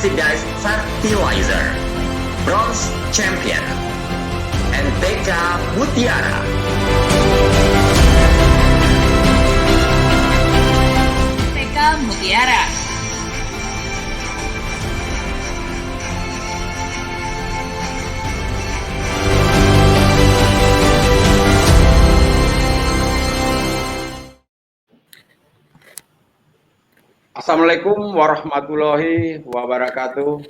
Subsidized Fertilizer, Bronze Champion, NPK Mutiara. NPK Mutiara. Assalamualaikum warahmatullahi wabarakatuh.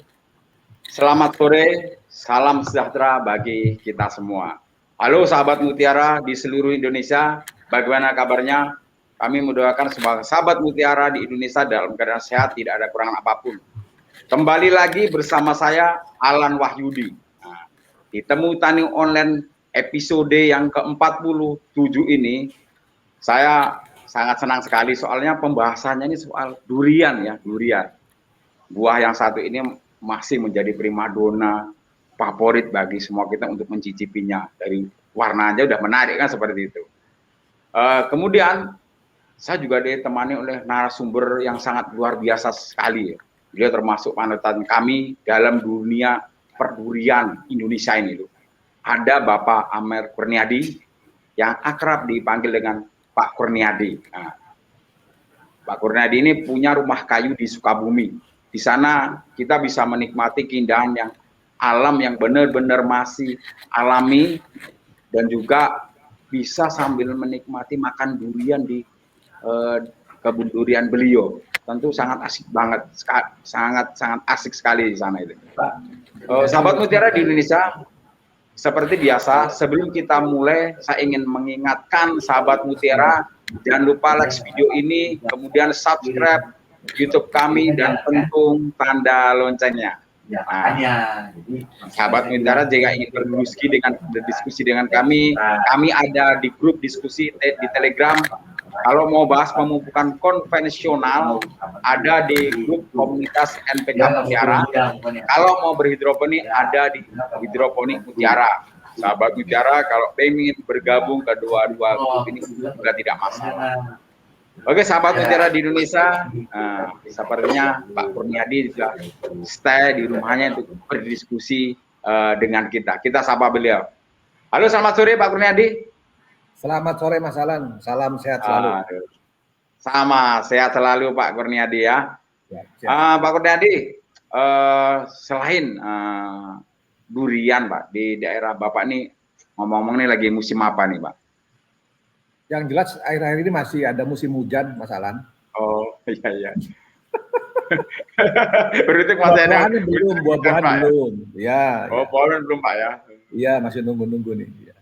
Selamat sore, salam sejahtera bagi kita semua. Halo sahabat Mutiara di seluruh Indonesia, bagaimana kabarnya? Kami mendoakan sebagai sahabat Mutiara di Indonesia dalam keadaan sehat, tidak ada kekurangan apapun. Kembali lagi bersama saya, Alan Wahyudi. Nah, di Temu Tani Online episode yang ke-47 ini, saya sangat senang sekali soalnya pembahasannya ini soal durian ya, durian. Buah yang satu ini masih menjadi primadona favorit bagi semua kita untuk mencicipinya. Dari warna aja udah menarik kan seperti itu. Kemudian saya juga ditemani oleh narasumber yang sangat luar biasa sekali. Dia termasuk panutan kami dalam dunia perdurian Indonesia ini loh. Ada Bapak Amer Kurniadi yang akrab dipanggil dengan Pak Kurniadi. Nah, Pak Kurniadi ini punya rumah kayu di Sukabumi. Di sana kita bisa menikmati keindahan yang alam yang benar-benar masih alami dan juga bisa sambil menikmati makan durian di kebun durian beliau. Tentu sangat asik banget, sangat asik sekali di sana itu. Sahabat Mutiara di Indonesia, seperti biasa, sebelum kita mulai, saya ingin mengingatkan sahabat Mutiara, jangan lupa like video ini, kemudian subscribe YouTube kami, dan pentung tanda loncengnya. Nah, sahabat Mutiara jika ingin berdiskusi dengan kami ada di grup diskusi di Telegram. Kalau mau bahas pemupukan konvensional, ada di grup komunitas NPK Mutiara. Kalau mau berhidroponik, ada di hidroponik Mutiara. Sahabat Mutiara, kalau ingin bergabung kedua-dua grup ini juga tidak masalah. Oke, sahabat Mutiara di Indonesia, sepertinya Pak Kurniadi juga stay di rumahnya untuk berdiskusi dengan kita. Kita sapa beliau. Halo, selamat sore Pak Kurniadi. Selamat sore Mas Alan, salam sehat selalu. Sama, sehat selalu Pak Kurniadi ya. Pak Kurniadi, selain durian Pak, di daerah Bapak nih, ngomong-ngomong nih lagi musim apa nih Pak? Yang jelas akhir-akhir ini masih ada musim hujan Mas Alan. Oh iya. Berarti masih ada buah-buahan belum. Ya. Oh, buah-buahan belum Pak ya? Iya, masih nunggu-nunggu nih. Ya.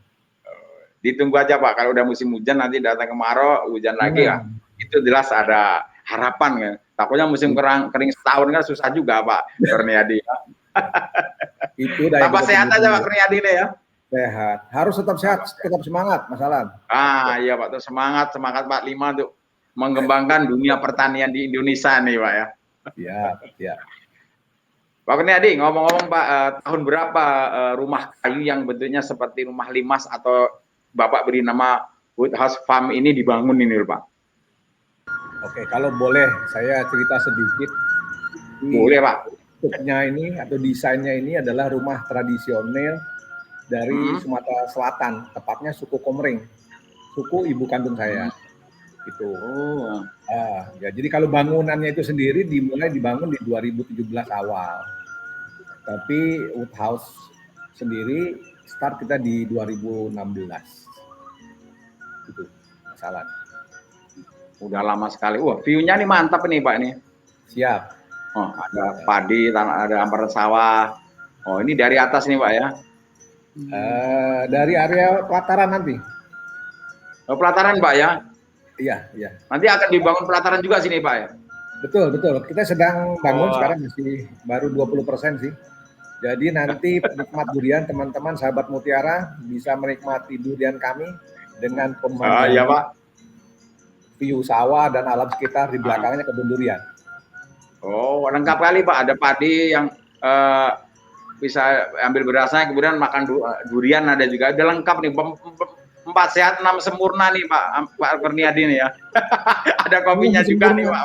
Ditunggu aja Pak, kalau udah musim hujan nanti datang kemarau, hujan lagi ya. Itu jelas ada harapan ya. Takutnya musim kering setahun kan susah juga Pak Kurniadi. Itu tambah sehat aja Pak Kurniadi nih ya. Sehat, harus tetap sehat, tetap semangat Mas Alan. Iya Pak, terus semangat 45 untuk mengembangkan dunia pertanian di Indonesia nih Pak ya. Iya. Pak Kurniadi, ngomong-ngomong Pak, tahun berapa rumah kayu yang bentuknya seperti rumah limas atau Bapak beri nama Woodhouse Farm ini dibangun ini Pak? Oke, kalau boleh saya cerita sedikit. Boleh Pak. Bentuknya ini atau desainnya ini adalah rumah tradisional dari Sumatera Selatan, tepatnya suku Komering, suku ibu kandung saya. Gitu. Ya, jadi kalau bangunannya itu sendiri dimulai dibangun di 2017 awal. Tapi Woodhouse sendiri start kita di 2016. Itu masalah. Udah lama sekali. Wah, view-nya nih mantap nih Pak nih. Siap. Oh, ada padi, ada hamparan sawah. Oh, ini dari atas nih Pak ya. Dari area pelataran nanti. Oh, pelataran Pak ya? Iya. Nanti akan dibangun pelataran juga sini Pak ya? Betul. Kita sedang bangun sekarang masih baru 20% sih. Jadi nanti penikmat durian, teman-teman sahabat Mutiara bisa menikmati durian kami dengan pemandangan Pak. view sawah dan alam sekitar di belakangnya kebun durian. Oh, lengkap kali Pak. Ada padi yang bisa ambil berasnya, kemudian makan durian ada juga. Ada lengkap nih. 4 sehat 6 sempurna nih Pak Kurniadi nih ya. Ada kopinya juga nih Pak.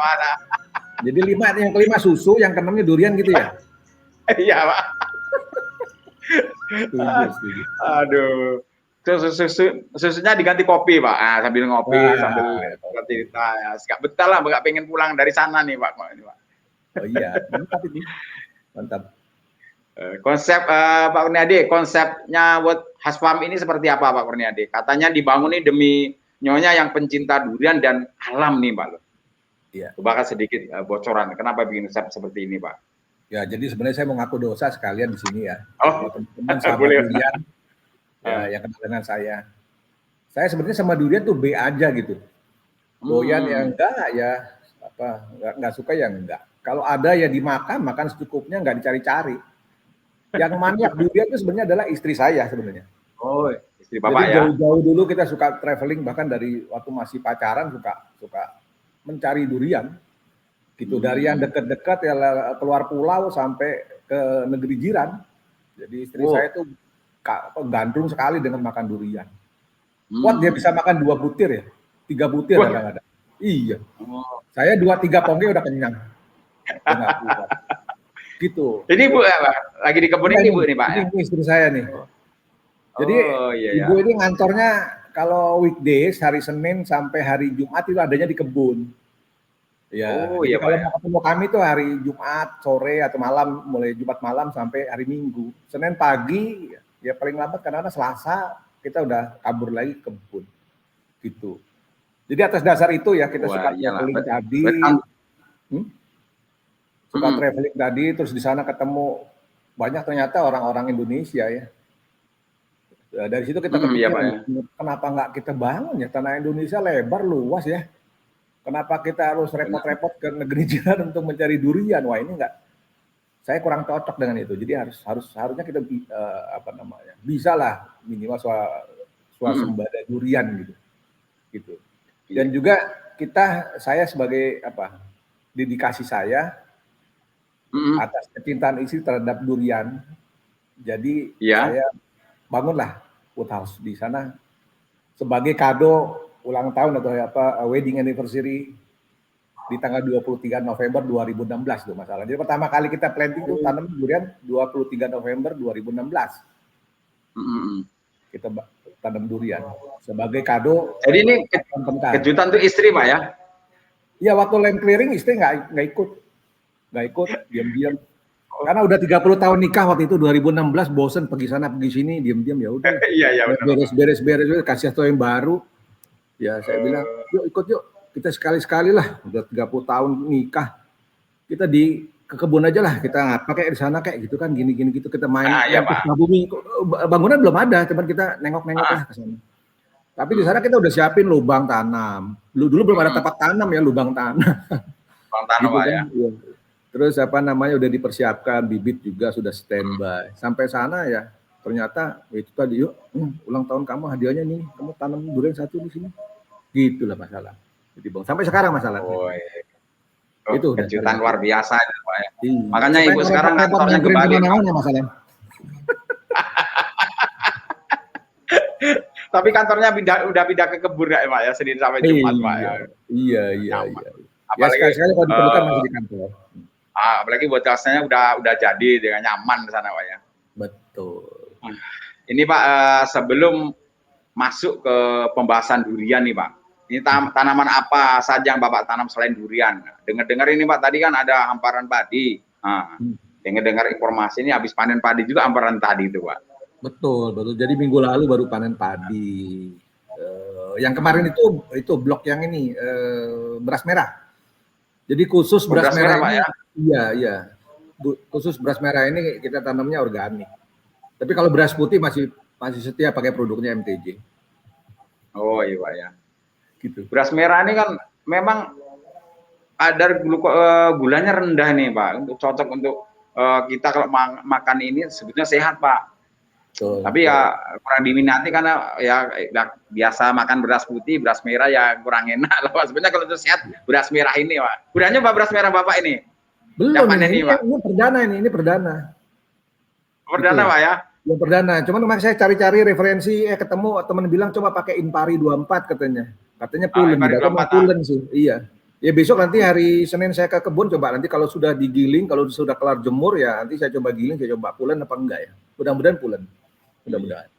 Jadi yang kelima susu, yang keenamnya durian gitu ya? Iya, Pak. Setuju. Aduh. Susunya diganti kopi, Pak. Ah, sambil ngopi, sambil cerita. Ya, nggak betah lah, nggak pengen pulang dari sana nih, Pak. Oh iya, mantap ini. Mantap. Konsep Pak Kurniadi, konsepnya buat Hasfam ini seperti apa, Pak Kurniadi? Katanya dibangun ini demi nyonya yang pencinta durian dan alam nih, Pak. Iya. Coba sedikit bocoran, kenapa bikin konsep seperti ini, Pak? Ya, jadi sebenarnya saya mau ngaku dosa sekalian di sini ya. Oh, teman-teman sama durian, ya, yang kenal dengan saya. Saya sebenarnya sama durian tuh B aja gitu. Doyan ya enggak, ya apa enggak suka ya enggak. Kalau ada ya dimakan, makan secukupnya, enggak dicari-cari. Yang maniak durian itu sebenarnya adalah istri saya sebenarnya. Oh, istri Bapak. Jadi ya. Jauh-jauh dulu kita suka traveling, bahkan dari waktu masih pacaran suka mencari durian. Gitu, dari yang dekat-dekat ya keluar pulau sampai ke negeri jiran. Jadi istri saya tuh gandrung sekali dengan makan durian. Kuat dia bisa makan 2 butir ya, 3 butir kadang-kadang. Iya. Saya 2-3 pongge udah kenyang. Gitu. Jadi Bu lagi di kebun ini Bu nih Pak. Ini istri saya nih. Jadi ibu ini ngantornya kalau weekdays hari Senin sampai hari Jumat itu adanya di kebun. Ya, iya, kalau mau ketemu kami tuh hari Jumat sore atau malam, mulai Jumat malam sampai hari Minggu. Senin pagi ya paling lambat kadang-kadang Selasa kita udah kabur lagi ke kebun. Gitu. Jadi atas dasar itu ya kita suka traveling tadi. Suka traveling tadi, terus di sana ketemu banyak ternyata orang-orang Indonesia ya. Dari situ kita kepikir, kenapa nggak kita bangun ya, tanah Indonesia lebar luas ya. Kenapa kita harus repot-repot ke negeri jiran untuk mencari durian? Wah ini enggak, saya kurang cocok dengan itu. Jadi harusnya kita bisa lah minimal swasembada durian gitu. Dan juga saya sebagai dedikasi saya atas kecintaan istri terhadap durian. Jadi saya bangunlah woodhouse di sana sebagai kado ulang tahun atau wedding anniversary di tanggal 23 November 2016 tuh masalah. Jadi pertama kali kita planting tuh tanam durian 23 November 2016. Kita tanam durian sebagai kado. Jadi ini kejutan tuh istri Pak ya? Iya, waktu land clearing istri nggak ikut, diam-diam. Karena udah 30 tahun nikah waktu itu 2016, bosen pergi sana pergi sini, diam-diam ya udah. Iya beres kasih satu yang baru. Ya saya bilang, yuk ikut yuk, kita sekali-sekali lah, udah 30 tahun nikah, kita ke kebun aja lah, kita kayak di sana kayak gitu kan, gini gitu, kita main bumi, bangunan belum ada, cuman kita nengok-nengok lah ke sana. Tapi di sana kita udah siapin lubang tanam, dulu belum ada tempat tanam ya, lubang tanam. Lubang tanam gitu, ya. Terus udah dipersiapkan, bibit juga sudah standby, sampai sana ya. Ternyata itu tadi yuk ulang tahun kamu hadiahnya nih, kamu tanam durian 1 di sini. Gitulah masalah. Jadi Bang, sampai sekarang masalah. Itu kejutan luar biasa ya, Pak ya. Makanya Ibu sekarang kantornya kembali. Masalah. Tapi kantornya udah pindah ke kebun ya Pak ya, Senin sampai Jumat Pak ya. Iya. Apalagi sekali kalau diperlukan masih di kantor. Apalagi buat rasanya udah jadi dengan nyaman di sana Pak ya. Betul. Ini Pak, sebelum masuk ke pembahasan durian nih Pak, ini tanaman apa saja yang Bapak tanam selain durian? Dengar-dengar ini Pak, tadi kan ada hamparan padi. Dengar-dengar informasi ini habis panen padi juga hamparan tadi itu Pak. Betul. Jadi minggu lalu baru panen padi. Yang kemarin itu blok yang ini beras merah. Jadi khusus beras merah Pak ya? Iya. Khusus beras merah ini kita tanamnya organik. Tapi kalau beras putih masih setia pakai produknya MTJ. Oh iya Pak ya. Gitu. Beras merah ini kan memang kadar gulanya rendah nih Pak. Cocok untuk kita kalau makan ini sebetulnya sehat Pak. Betul. Tapi ya kurang diminati karena ya biasa makan beras putih, beras merah ya kurang enak lah Pak. Sebenarnya kalau itu sehat beras merah ini Pak. Udahnya Pak beras merah Bapak ini? Belum, ini perdana ini perdana. Perdana Pak ya? Yang perdana. Cuman memang saya cari-cari referensi, ketemu teman bilang coba pakai Impari 24 katanya. Katanya pulen, pulen sih. Iya. Ya besok nanti hari Senin saya ke kebun coba nanti kalau sudah digiling, kalau sudah kelar jemur ya nanti saya coba giling, saya coba pulen apa enggak ya. Mudah-mudahan pulen. Mudah-mudahan.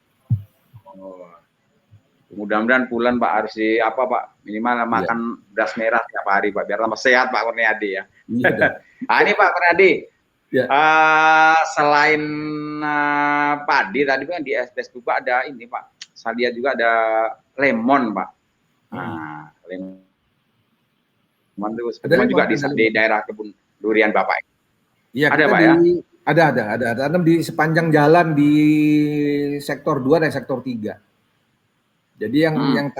Oh. Mudah-mudahan pulen Pak harus di apa Pak minimal makan beras merah tiap hari Pak biar tambah sehat Pak Kurniadi ya. Iya. Ini Pak Kurniadi. Ya. Selain padi tadi kan di Facebook Pak ada ini Pak. Saya lihat juga ada lemon Pak. Nah, lemon itu sebenarnya juga di daerah kebun durian Bapak. Iya, ada Pak ya? Ada. Tanam di sepanjang jalan di sektor 2 dan sektor 3. Jadi yang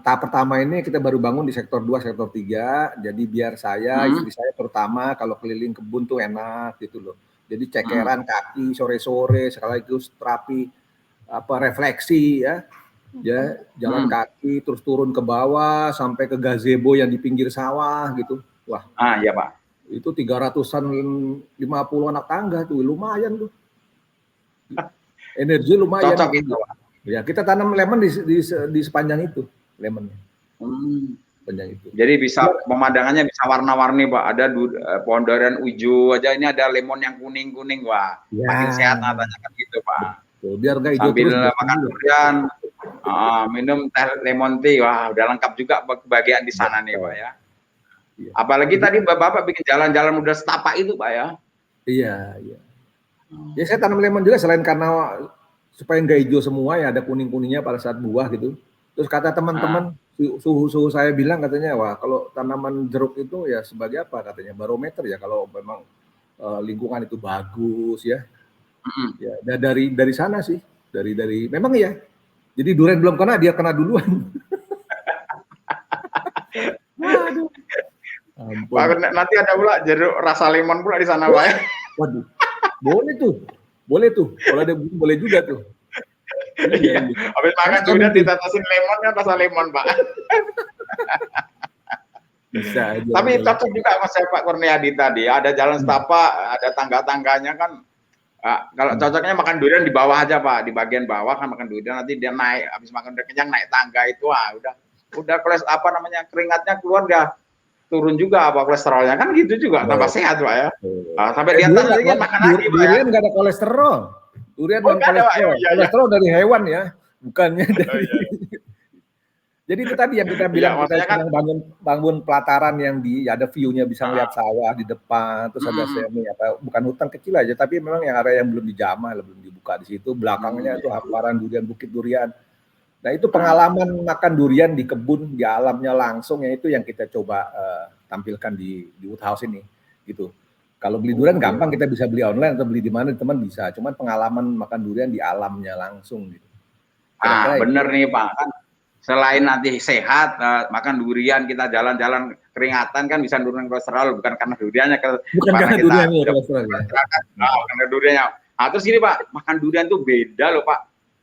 tahap pertama ini kita baru bangun di sektor 2, sektor 3. Jadi biar saya, istri saya terutama kalau keliling kebun tuh enak gitu loh. Jadi cekeran kaki sore-sore sekaligus terapi refleksi ya. Ya, jalan kaki terus turun ke bawah sampai ke gazebo yang di pinggir sawah gitu. Wah. Iya Pak. Itu 300-an 50 anak tangga tuh, lumayan tuh. Energi lumayan. Cocok itu Pak. Ya, kita tanam lemon di sepanjang itu, lemonnya. Sepanjang itu. Jadi bisa pemandangannya bisa warna-warni Pak. Ada pohon durian hijau aja, ini ada lemon yang kuning-kuning, wah. Makin sehat katanya kan gitu Pak. Tuh, biar nggak hijau sambil terus. Makan durian, minum teh lemon tea, wah udah lengkap juga kebahagiaan di sana nih Pak ya. Iya. Apalagi tadi Bapak bikin jalan-jalan udah setapak itu Pak ya. Iya. Ya saya tanam lemon juga selain karena supaya nggak hijau semua ya ada kuning-kuningnya pada saat buah gitu. Terus kata teman-teman suhu saya bilang katanya wah kalau tanaman jeruk itu ya sebagai apa katanya barometer ya kalau memang lingkungan itu bagus ya. Ya dari sana sih dari memang ya. Jadi durian belum kena dia kena duluan. Waduh. Pak, nanti ada pula jeruk rasa lemon pula di sana Pak ya. Waduh. Boleh tuh. Kalau ada boleh juga tuh. Iya. Habis makan durian ditetesin lemon kan rasa lemon Pak. Bisa aja. Tapi cocok juga sama saya Pak Kurniadi tadi. Ada jalan setapak, ada tangga-tangganya kan. Kalau cocoknya makan durian di bawah aja Pak, di bagian bawah kan makan durian nanti dia naik, habis makan udah kenyang naik tangga itu udah keringatnya keluar dia turun juga kolesterolnya kan gitu juga tambah sehat Pak ya. Sampai di atas nanti kan makan lagi Pak ya. Durian nggak ada kolesterol. Durian non kolesterol. Kolesterol dari hewan ya, bukannya dari. Jadi itu tadi yang kita bilang kita sedang bangun pelataran yang ada view-nya bisa ngeliat sawah di depan, terus ada bukan hutan kecil aja, tapi memang yang area yang belum dijamah, belum dibuka di situ, belakangnya itu hamparan durian, bukit durian. Nah itu pengalaman makan durian di kebun, di alamnya langsung, ya itu yang kita coba tampilkan di Woodhouse ini, gitu. Kalau beli durian gampang, kita bisa beli online atau beli di mana teman bisa, cuman pengalaman makan durian di alamnya langsung, gitu. Bener nih Pak, kan selain nanti sehat, makan durian, kita jalan-jalan keringatan kan bisa nurunin kolesterol, bukan karena duriannya, karena duriannya kolesterol ya. Karena duriannya. Terus gini Pak, makan durian tuh beda loh Pak.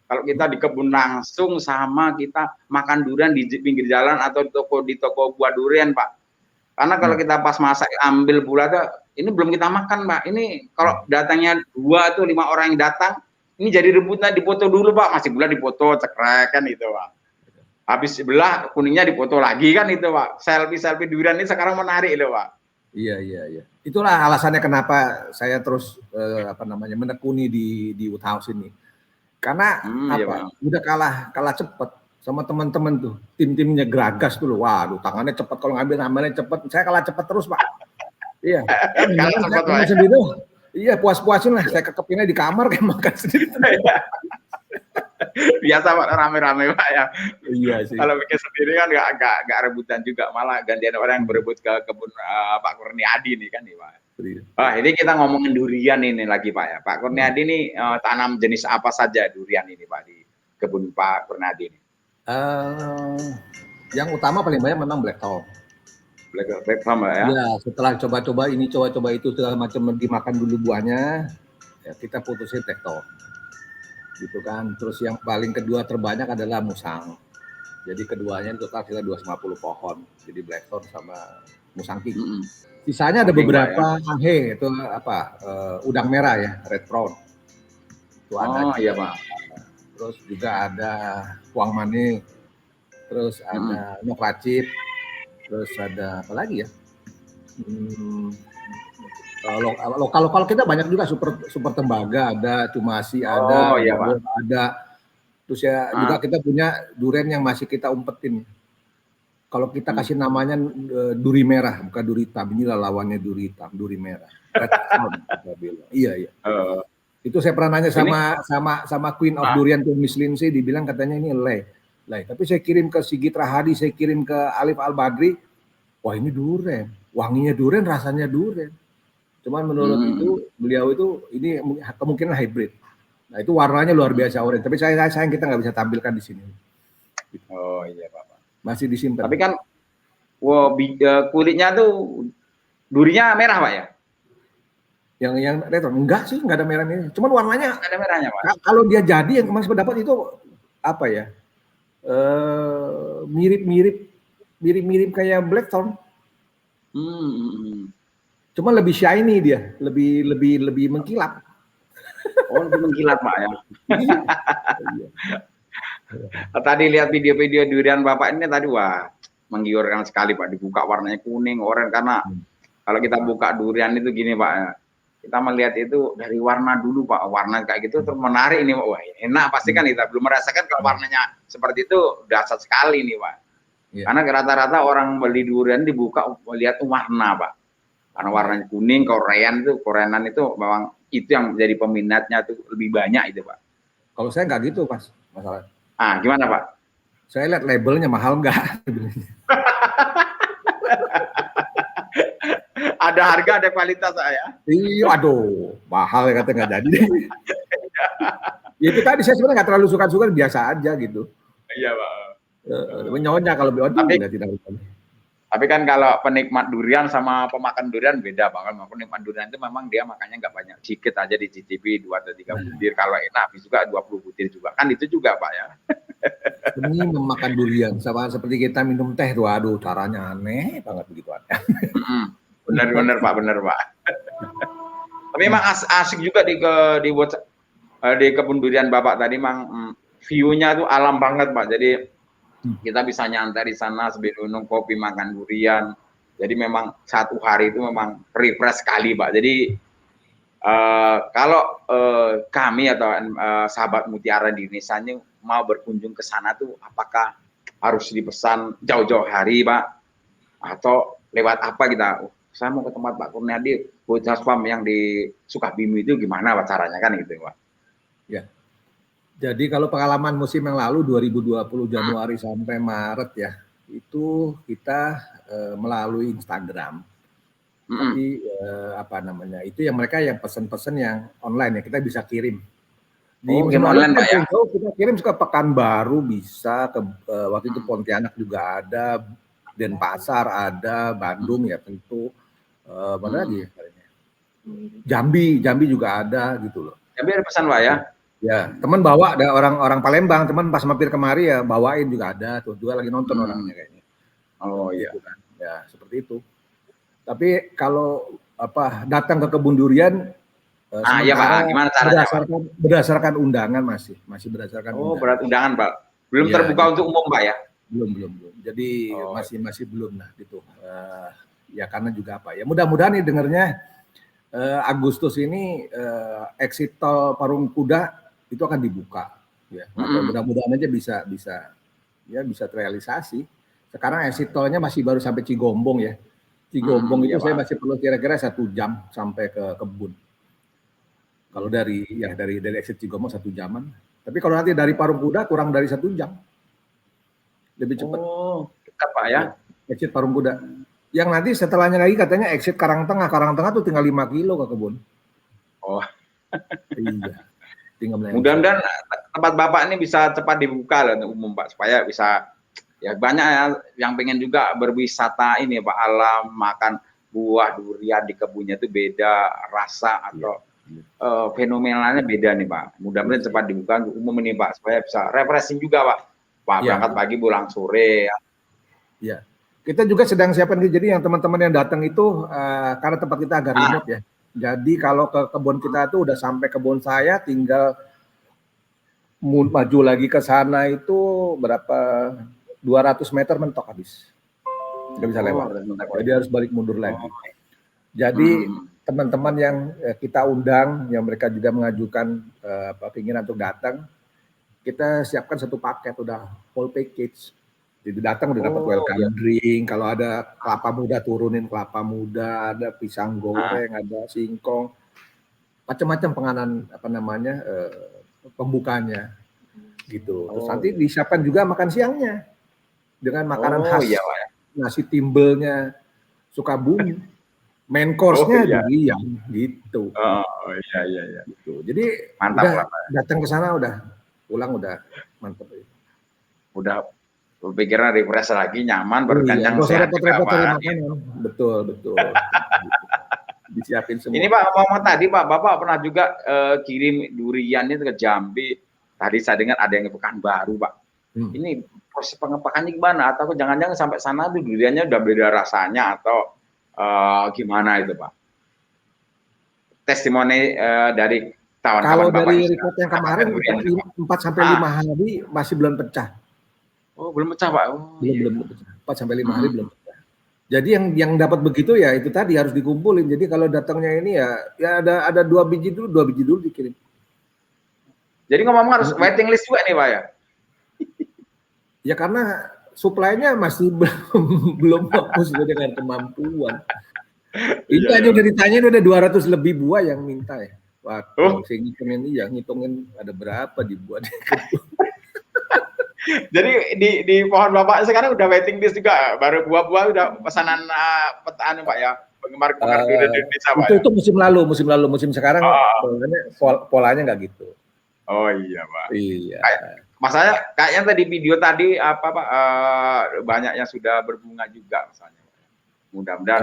Kalau kita di kebun langsung sama kita makan durian di pinggir jalan atau di toko buah durian Pak. Karena kalau kita pas masak ambil buah tuh, ini belum kita makan Pak. Ini kalau datangnya 2 atau 5 orang yang datang, ini jadi rebutnya dipoto dulu Pak, masih bulan dipoto cekrek kan itu Pak. Habis sebelah kuningnya dipoto lagi kan itu Pak. Selfie durian ini sekarang menarik loh Pak. Iya. Itulah alasannya kenapa saya terus menekuni di Woodhouse ini. Karena udah kalah cepet sama teman-teman tuh. Tim-timnya geragas tuh loh. Waduh, tangannya cepet kalau ngambilnya cepet. Saya kalah cepet terus Pak. Iya. Kalah cepet Pak. Sendiri, iya puas-puasin lah. Saya kekepinnya di kamar kayak makan sendiri. Biasa Pak, rame-rame Pak ya. Iya sih. Kalau bikin sendiri kan nggak rebutan juga, malah gantian orang yang berebut ke kebun Pak Kurniadi nih kan nih Pak. Ini kita ngomongin durian ini lagi Pak ya. Pak Kurniadi ini tanam jenis apa saja durian ini Pak di kebun Pak Kurniadi ini? Yang utama paling banyak memang black thorn. Black thorn ya. Ya, setelah coba-coba ini, coba-coba itu segala macam dimakan dulu buahnya, ya kita putusin black thorn. Gitu kan. Terus yang paling kedua terbanyak adalah musang. Jadi keduanya total kita 250 pohon. Jadi blackthorn sama musang king. Sisanya ada beberapa itu udang merah ya, red thorn. Itu ada. Iya Pak. Terus juga ada puang manik. Terus ada nok lacip. Terus ada apa lagi ya? Lokal kita banyak juga, super tembaga ada, cumasi ada, iya, Pak. ada. Terus ya juga kita punya durian yang masih kita umpetin. Kalau kita kasih namanya duri merah, bukan duri hitam. Inilah lawannya duri hitam, duri merah. Red Sound, kita bilang. Iya. Itu saya pernah nanya sama Queen of Durian tuh Miss Lindsay, dibilang katanya ini lei. Tapi saya kirim ke Sigit Rahadi, saya kirim ke Alif Al-Badri, wah ini durian, wanginya durian, rasanya durian. Cuman menurut beliau itu ini kemungkinan hybrid. Nah itu warnanya luar biasa orange. Tapi sayang kita nggak bisa tampilkan di sini. Oh iya Pak. Masih disimpan. Tapi kan, kulitnya tuh durinya merah Pak ya? Yang retro enggak sih, nggak ada merahnya. Cuman warnanya ada merahnya Pak. Kalau dia jadi yang kemarin pendapat itu apa ya? Mirip kayak blackthorn. Cuma lebih shiny dia, lebih mengkilap. Oh, lebih mengkilap Pak ya. Tadi lihat video-video durian Bapak ini tadi, wah menggiurkan sekali Pak. Dibuka warnanya kuning, oranye, karena kalau kita buka durian itu gini Pak, kita melihat itu dari warna dulu Pak, warna kayak gitu terus menarik ini Pak. Wah enak pasti kan, kita belum merasakan kalau warnanya seperti itu dahsyat sekali nih Pak. Karena rata-rata orang beli durian dibuka melihat warna Pak, karena warnanya kuning, koreanan itu memang itu yang menjadi peminatnya tuh lebih banyak itu Pak. Kalau saya nggak gitu Mas, masalah. Gimana Pak? Saya lihat labelnya mahal nggak? Ada harga, ada kualitas saya. Iya, aduh, mahal ya kata nggak jadi. Ya itu tadi saya sebenarnya nggak terlalu suka, biasa aja gitu. Iya Pak. Menyonya kalau Tapi kan kalau penikmat durian sama pemakan durian beda Pak. Kalau penikmat durian itu memang dia makannya nggak banyak, sedikit aja dicicipi 2 atau 3 butir. Kalau enak habis juga 20 butir juga. Kan itu juga Pak ya. Ini memakan durian sama seperti kita minum teh tuh, aduh caranya aneh banget begitu aja. Benar Pak. Tapi memang asik juga di kebun durian Bapak tadi, memang view-nya tuh alam banget Pak. Jadi kita bisa nyantai di sana sambil minum kopi, makan durian. Jadi memang satu hari itu memang refresh sekali Pak. Jadi kalau kami atau sahabat Mutiara di Indonesia ini mau berkunjung ke sana tuh, apakah harus dipesan jauh-jauh hari Pak? Atau lewat apa kita? Saya mau ke tempat Pak Kurniadi, Bocah Spam yang di Sukabumi itu gimana Pak caranya kan gitu Pak? Ya. Jadi kalau pengalaman musim yang lalu 2020 Januari sampai Maret ya, itu kita melalui Instagram. Tapi itu yang mereka yang pesen-pesen yang online ya, kita bisa kirim. Di online Pak ya? Kita kirim ke Pekanbaru bisa, ke waktu itu Pontianak juga ada, Denpasar ada, Bandung ya tentu, mana lagi ya? Jambi juga ada gitu loh. Jambi ada pesan Pak ya? Ya, teman bawa, ada orang Palembang, teman pas mampir kemari ya bawain juga ada, tuh juga lagi nonton orangnya kayaknya. Oh iya. Gitu kan. Ya seperti itu. Tapi kalau datang ke kebun durian, iya Pak, gimana caranya? Berdasarkan undangan masih berdasarkan. Berat undangan Pak. Belum ya, terbuka untuk umum Pak ya? Belum. Jadi masih belum lah gitu. Ya karena juga ya mudah-mudahan nih dengarnya Agustus ini exit tol Parung Kuda itu akan dibuka ya. Mudah-mudahan aja bisa terrealisasi. Sekarang exit tolnya masih baru sampai Cigombong ya. Cigombong itu saya masih perlu kira-kira 1 jam sampai ke kebun. Kalau dari exit Cigombong 1 jaman. Tapi kalau nanti dari Parung Kuda kurang dari 1 jam. Lebih cepat. Dekat Pak ya. Exit Parung Kuda. Yang nanti setelahnya lagi katanya exit Karangtengah tuh tinggal 5 kilo ke kebun. Iya. Mudah-mudahan tempat Bapak ini bisa cepat dibuka lah untuk umum Pak, supaya bisa ya banyak ya yang pengen juga berwisata ini Pak, alam, makan buah durian di kebunnya itu beda rasa atau fenomenalnya beda nih Pak. Mudah-mudahan cepat dibuka untuk umum ini Pak, supaya bisa refreshing juga Pak. Berangkat pagi pulang sore ya. Iya. Kita juga sedang siapkan, jadi yang teman-teman yang datang itu karena tempat kita agak remote ya. Jadi kalau ke kebun kita tuh udah sampai kebun saya, tinggal maju lagi ke sana itu berapa 200 meter mentok habis. nggak bisa lewat. Jadi harus balik mundur lagi. Jadi teman-teman yang kita undang, yang mereka juga mengajukan keinginan untuk datang, kita siapkan satu paket, udah full package. Jadi datang udah dapat welcome drink, kalau ada kelapa muda turunin kelapa muda, ada pisang goreng, ada singkong, macam-macam penganan pembukanya gitu. Terus nanti disiapkan juga makan siangnya dengan makanan khas, nasi timbelnya Sukabumi, main course-nya durian gitu. Iya. Gitu. Jadi mantap, datang ke sana udah pulang udah mantap. Udah pikiran refresh lagi, nyaman, berkenyang, sehat juga, Pak. Betul. Disiapin semua. Ini Pak, ngomong tadi Pak, Bapak pernah juga kirim durian itu ke Jambi. Tadi saya dengar ada yang ke Pekanbaru, Pak. Ini proses pengepakannya gimana? Atau jangan-jangan sampai sana tuh duriannya udah beda rasanya atau gimana itu, Pak? Testimoni dari kawan-kawan Kalau Bapak. dari report yang kemarin 4-5 hari masih belum pecah. Oh, belum pecah, Pak. Belum pecah. 4-5 hari belum pecah. Jadi yang dapat begitu ya itu tadi harus dikumpulin. Jadi kalau datangnya ini ya ada 2 biji dulu dikirim. Jadi ngomong harus waiting list juga nih, Pak ya? Ya karena supply-nya masih belum sesuai dengan kemampuan. Itu aja udah ditanya udah 200 lebih buah yang minta ya. Waduh, saya ngitungin ada berapa di buah. Jadi di pohon Bapak sekarang udah waiting list juga, baru buah-buah udah pesanan petani Pak ya, penggemar durian di Indonesia Pak. Itu musim lalu, musim sekarang polanya nggak gitu. Oh iya Pak. Iya. Masanya kayaknya tadi video tadi apa Pak banyak yang sudah berbunga juga misalnya. Mudah-mudahan.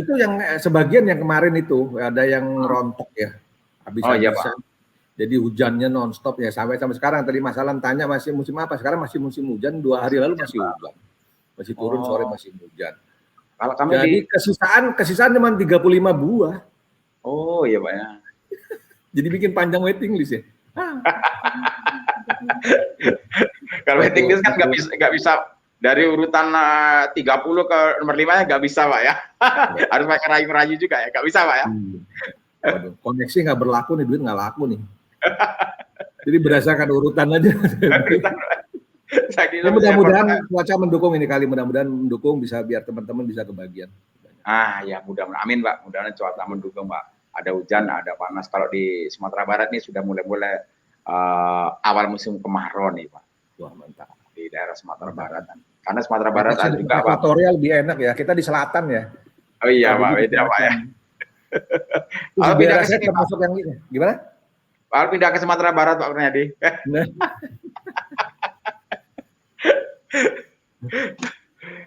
Itu yang sebagian yang kemarin itu ada yang rontok ya. Iya Pak. Jadi hujannya nonstop ya sampai sekarang. Tadi masalah tanya masih musim apa? Sekarang masih musim hujan. 2 hari lalu masih hujan, masih turun sore masih hujan. Kalau kami jadi kesisaan cuma 35 buah. Oh iya Pak ya. Jadi bikin panjang waiting list ya. Kalau waiting list kan nggak bisa dari urutan 30 ke nomor 5-nya nggak bisa Pak ya. Harus pakai rayu-rayu juga ya, nggak bisa Pak ya. Waduh, koneksi nggak berlaku nih, duit nggak laku nih. Jadi berdasarkan urutan aja. Ya, mudah-mudahan cuaca mendukung ini kali, mudah-mudahan mendukung bisa biar teman-teman bisa kebagian. Ya mudah-mudahan, amin Pak, mudah-mudahan cuaca mendukung Pak. Ada hujan, ada panas. Kalau di Sumatera Barat nih sudah mulai awal musim kemarau nih Pak. Wah mantap. Di daerah Sumatera Barat. Karena Sumatera Barat ada juga Pak. Ekuatorial lebih enak ya, kita di selatan ya. Oh iya Pak, beda Pak ya. Kalau pindah ke sini termasuk yang ini, gimana? Kalau pindah ke Sumatera Barat Pak Kurniadi.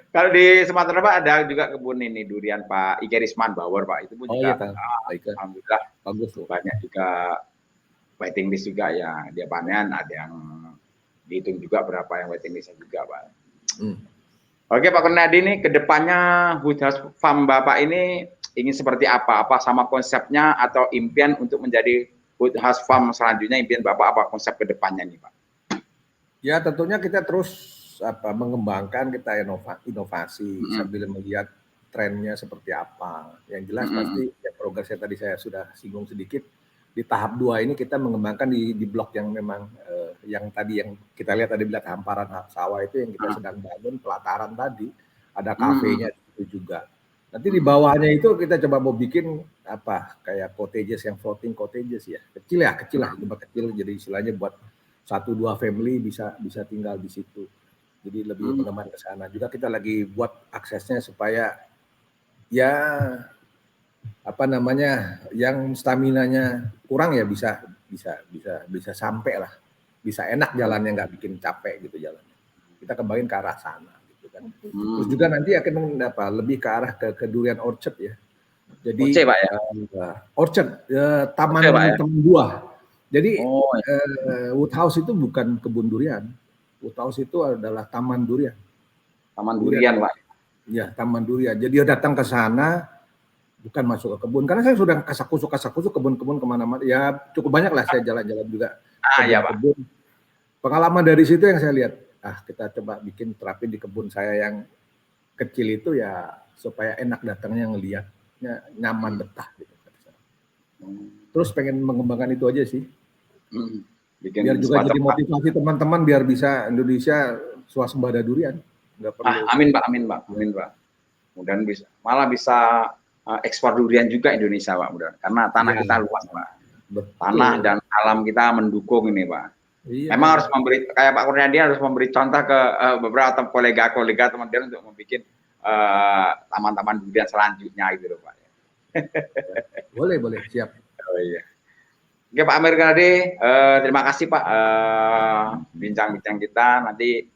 Kalau di Sumatera Barat ada juga kebun ini durian Pak Ike Risman Bauer Pak, itu pun juga alhamdulillah bagus loh. Banyak juga waiting list juga ya, dia panen, ada yang dihitung juga berapa yang waiting list juga Pak. Oke Pak Kurniadi, ini kedepannya Wood House Farm Bapak ini ingin seperti apa? Apa sama konsepnya atau impian untuk menjadi Wood House Farm selanjutnya, impian Bapak apa konsep kedepannya nih Pak? Ya tentunya kita terus mengembangkan, kita inovasi sambil melihat trennya seperti apa. Yang jelas pasti ya, progresnya tadi saya sudah singgung sedikit. Di tahap 2 ini kita mengembangkan di blok yang memang yang tadi yang kita lihat tadi bilang hamparan sawah itu yang kita sedang bangun, pelataran tadi ada kafenya itu juga. Nanti di bawahnya itu kita coba mau bikin apa kayak cottages yang floating cottages ya, kecil lah, tempat kecil, jadi istilahnya buat 1-2 family bisa tinggal di situ. Jadi lebih pengembangan ke sana. Juga kita lagi buat aksesnya supaya ya yang staminanya kurang ya bisa sampai lah, bisa enak jalannya, nggak bikin capek gitu jalannya. Kita kembangin ke arah sana gitu kan. Terus juga nanti akan lebih ke arah ke durian orchard ya. Jadi Pak, ya? Orchard taman buah. Jadi Wood House itu bukan kebun durian. Wood House itu adalah taman durian. Taman durian Pak. Ya, taman durian. Jadi dia datang ke sana, bukan masuk ke kebun. Karena saya sudah kasak-kusuk kebun-kebun kemana-mana. Ya cukup banyak lah saya jalan-jalan juga. Iya Pak. Kebun. Pengalaman dari situ yang saya lihat, kita coba terapin di kebun saya yang kecil itu ya supaya enak datangnya ngelihatnya, nyaman betah gitu. Terus pengen mengembangkan itu aja sih. Biar juga jadi motivasi teman-teman biar bisa Indonesia swasembada durian. Nggak perlu. Amin Pak. Mudah-mudahan malah bisa ekspor durian juga Indonesia Pak, mudah. Karena tanah kita luas Pak. Betul. Tanah dan alam kita mendukung ini Pak. Iya. Memang harus memberi, kayak Pak Kurniadi harus memberi contoh ke beberapa kolega-kolega teman-teman untuk membuat taman-taman durian selanjutnya gitu loh Pak. Boleh, siap. Oh iya. Oke Pak Amir Kanadi, terima kasih Pak bincang-bincang kita. Nanti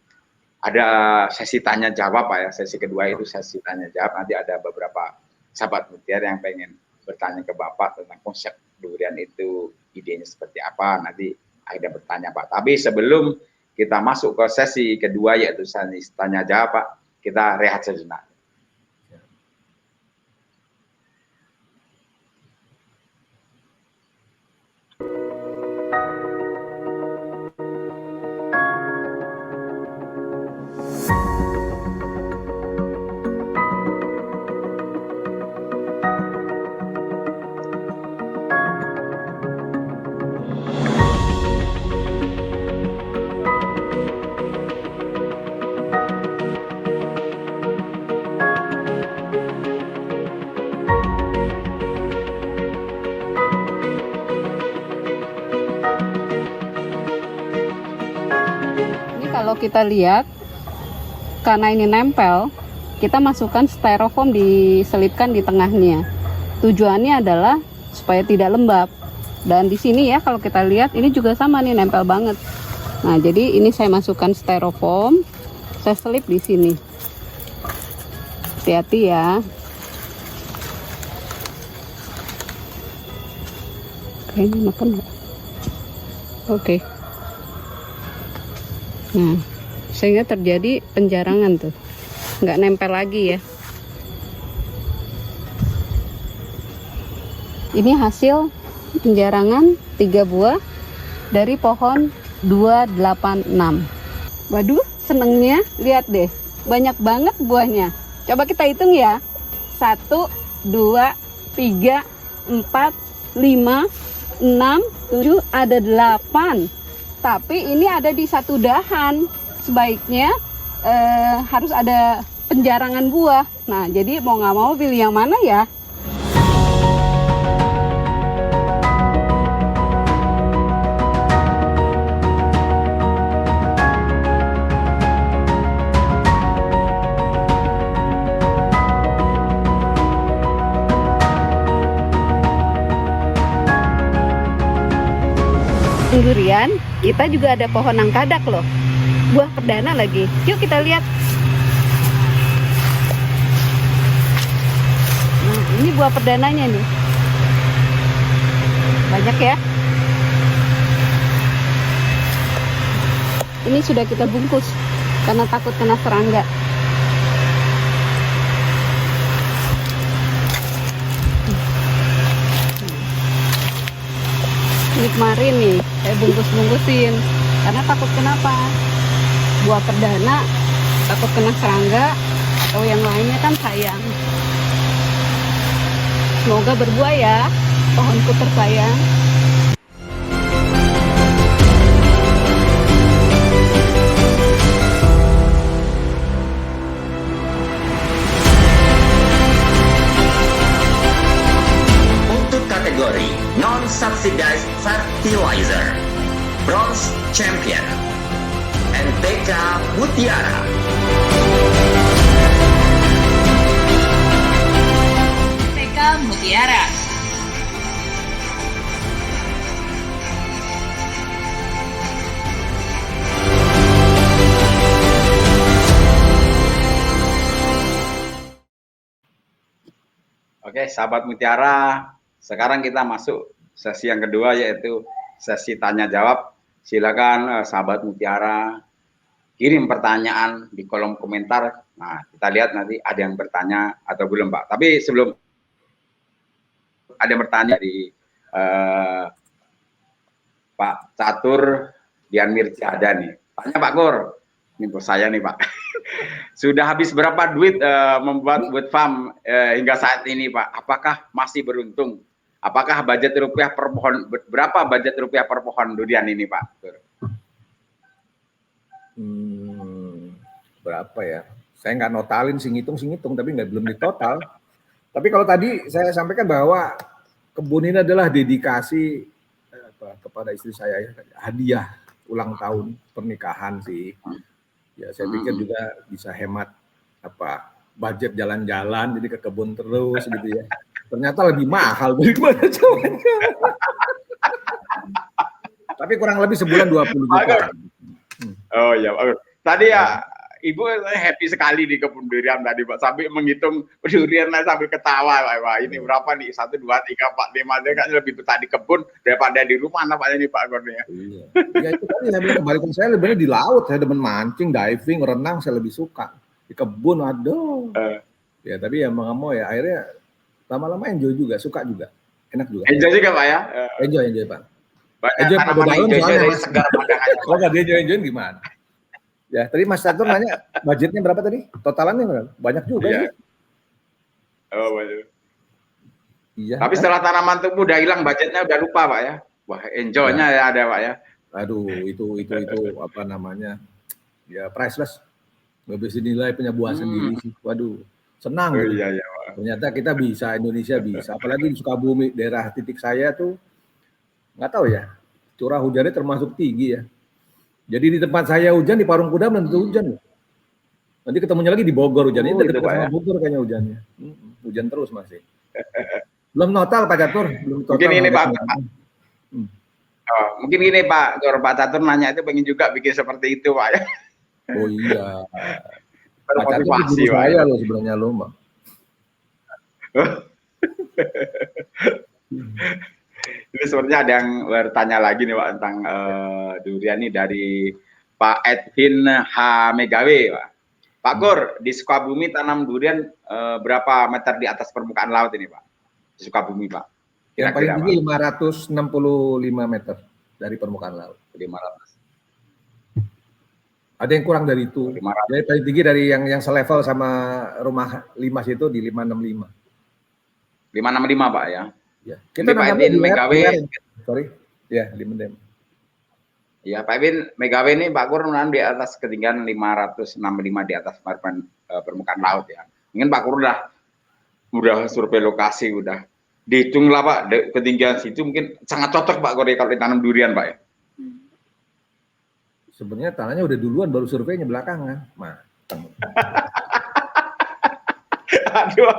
ada sesi tanya jawab Pak ya. Sesi kedua itu sesi tanya jawab. Nanti ada beberapa sahabat mutiara yang pengen bertanya ke Bapak tentang konsep durian itu, idenya seperti apa. Nanti ada bertanya Pak. Tapi sebelum kita masuk ke sesi kedua yaitu sesi tanya jawab Pak, kita rehat sejenak. Kalau kita lihat, karena ini nempel, kita masukkan styrofoam diselipkan di tengahnya. Tujuannya adalah supaya tidak lembab. Dan di sini ya, kalau kita lihat, ini juga sama nih, nempel banget. Nah, jadi ini saya masukkan styrofoam, saya selip di sini. Hati-hati ya. Kayaknya makan nggak? Oke. Nah, sehingga terjadi penjarangan tuh, nggak nempel lagi ya. Ini hasil penjarangan 3 buah dari pohon 286. Waduh, senengnya, lihat deh, banyak banget buahnya. Coba kita hitung ya. 1, 2, 3, 4, 5, 6, 7, ada 8. Tapi ini ada di satu dahan, sebaiknya harus ada penjarangan buah. Nah, jadi mau nggak mau pilih yang mana ya? Durian, kita juga ada pohon nangkadak loh, buah perdana lagi. Yuk kita lihat. Nah, ini buah perdananya nih, banyak ya. Ini sudah kita bungkus karena takut kena serangga. Ini kemarin nih saya bungkus-bungkusin karena takut kenapa, buah perdana takut kena serangga atau yang lainnya kan sayang. Semoga berbuah ya pohonku tersayang. Kategori non-subsidized fertilizer, bronze champion, NPK Mutiara. NPK Mutiara. Oke, sahabat Mutiara, sekarang kita masuk sesi yang kedua yaitu sesi tanya jawab. Silakan sahabat Mutiara kirim pertanyaan di kolom komentar. Nah, kita lihat nanti ada yang bertanya atau belum Pak. Tapi sebelum ada yang bertanya di Pak Catur Dian Mirjada nih. Tanya Pak Kur, Ini bos saya nih Pak. Sudah habis berapa duit membuat wheat farm hingga saat ini Pak? Apakah masih beruntung? Apakah budget rupiah per pohon, berapa budget rupiah per pohon durian ini Pak? Berapa ya? Saya nggak notalin, sing hitung, tapi belum ditotal. Tapi kalau tadi saya sampaikan bahwa kebun ini adalah dedikasi kepada istri saya, hadiah ulang tahun pernikahan sih. Ya saya pikir juga bisa hemat budget jalan-jalan, jadi ke kebun terus gitu ya. Ternyata lebih mahal daripada cowoknya. Tapi kurang lebih sebulan 20 juta. Oh iya, tadi ya Ibu happy sekali di kebun durian tadi Pak, sampai menghitung durian sambil ketawa Pak. Wah, ini berapa nih? 1, 2, 3, 4, 5, dia kan lebih betah di kebun daripada di rumah nampaknya nih Pak Gornya. Iya. Ya itu tadi saya bilang kebalikan saya lebih di laut, saya demen mancing, diving, renang saya lebih suka. Di kebun aduh. Ya tapi ya mau ya akhirnya lama-lama enjoy juga, suka juga. Enak juga. Enjoy juga Pak ya? Enjoy Pak. Banyak enjoy tanaman hijau dari segar pandangan. Kalau nggak enjoy gimana? Ya, tadi Mas Catur nanya budgetnya berapa tadi? Totalannya berapa? Banyak juga ya. Oh, banyak. Iya. Tapi setelah tanaman tumbuh udah hilang budgetnya, udah lupa Pak ya. Wah, enjoy-nya ya ada Pak ya. Aduh, itu apa namanya? Ya priceless. Nggak bisa dinilai punya buah sendiri sih. Waduh, senang. Oh, gitu. iya, Pak. Ternyata kita bisa, Indonesia bisa. Apalagi di Sukabumi, daerah titik saya tuh nggak tahu ya. Curah hujannya termasuk tinggi ya. Jadi di tempat saya hujan, di Parungkuda belum tentu hujan. Nanti ketemunya lagi di Bogor hujannya. Itu dekat sama Bogor kayaknya hujannya. Hujan terus masih. Belum total Pak Catur. Belum total. Mungkin ini Pak. Mungkin gini Pak Catur nanya itu pengen juga bikin seperti itu Pak ya. Oh iya. Pak Catur Termotivasi itu saya loh sebenarnya lo Mbak. Ini sebenarnya ada yang bertanya lagi nih Pak tentang durian ini dari Pak Edwin H. Megawe Pak. Pak Gor, di Sukabumi tanam durian berapa meter di atas permukaan laut ini Pak? Di Sukabumi Pak. Yang paling tinggi 565 meter dari permukaan laut. 500. Ada yang kurang dari itu. 500. Jadi paling tinggi dari yang selevel sama rumah Limas itu di 565. 565 Pak ya. Ya. Kita Pak Edwin Megawe. Sorry. Ya, di Mendem. Ya, Pak Edwin Megawe ini Pak Kur menanam di atas ketinggian 565 di atas permukaan laut ya. Mungkin Pak Kur udah survei lokasi, udah dihitung lah Pak, ketinggian situ mungkin sangat cocok Pak Kur kalau ditanam durian Pak ya. Sebenarnya tanahnya udah duluan, baru surveinya belakangan. Mateng. Aduh.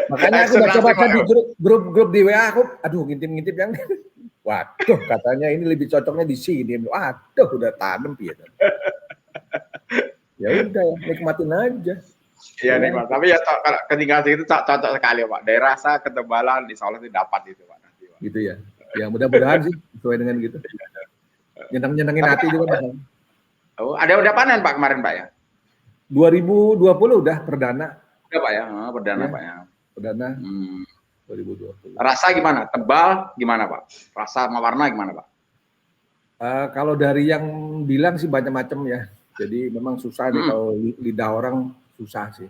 Makanya aku udah coba di grup di WA aku, aduh ngintip yang, waduh katanya ini lebih cocoknya di sini. Waduh udah tanam gitu. Ya udah nikmatin aja. Iya nikmat. Tapi ya kalau ketinggian segitu cocok sekali Pak. Daerah rasa ketebalan di Solo itu dapat itu Pak. Nanti, Pak. Gitu ya. Ya mudah-mudahan sih sesuai dengan gitu. Nyenengin hati juga Pak. Oh, ada panen Pak kemarin Pak ya? 2020 udah perdana. Udah Pak ya, perdana ya. Pak ya. Perdana 2020. Rasa gimana? Tebal gimana Pak? Rasa sama warna gimana Pak? Kalau dari yang bilang sih macam-macam ya. Jadi memang susah nih kalau lidah orang susah sih.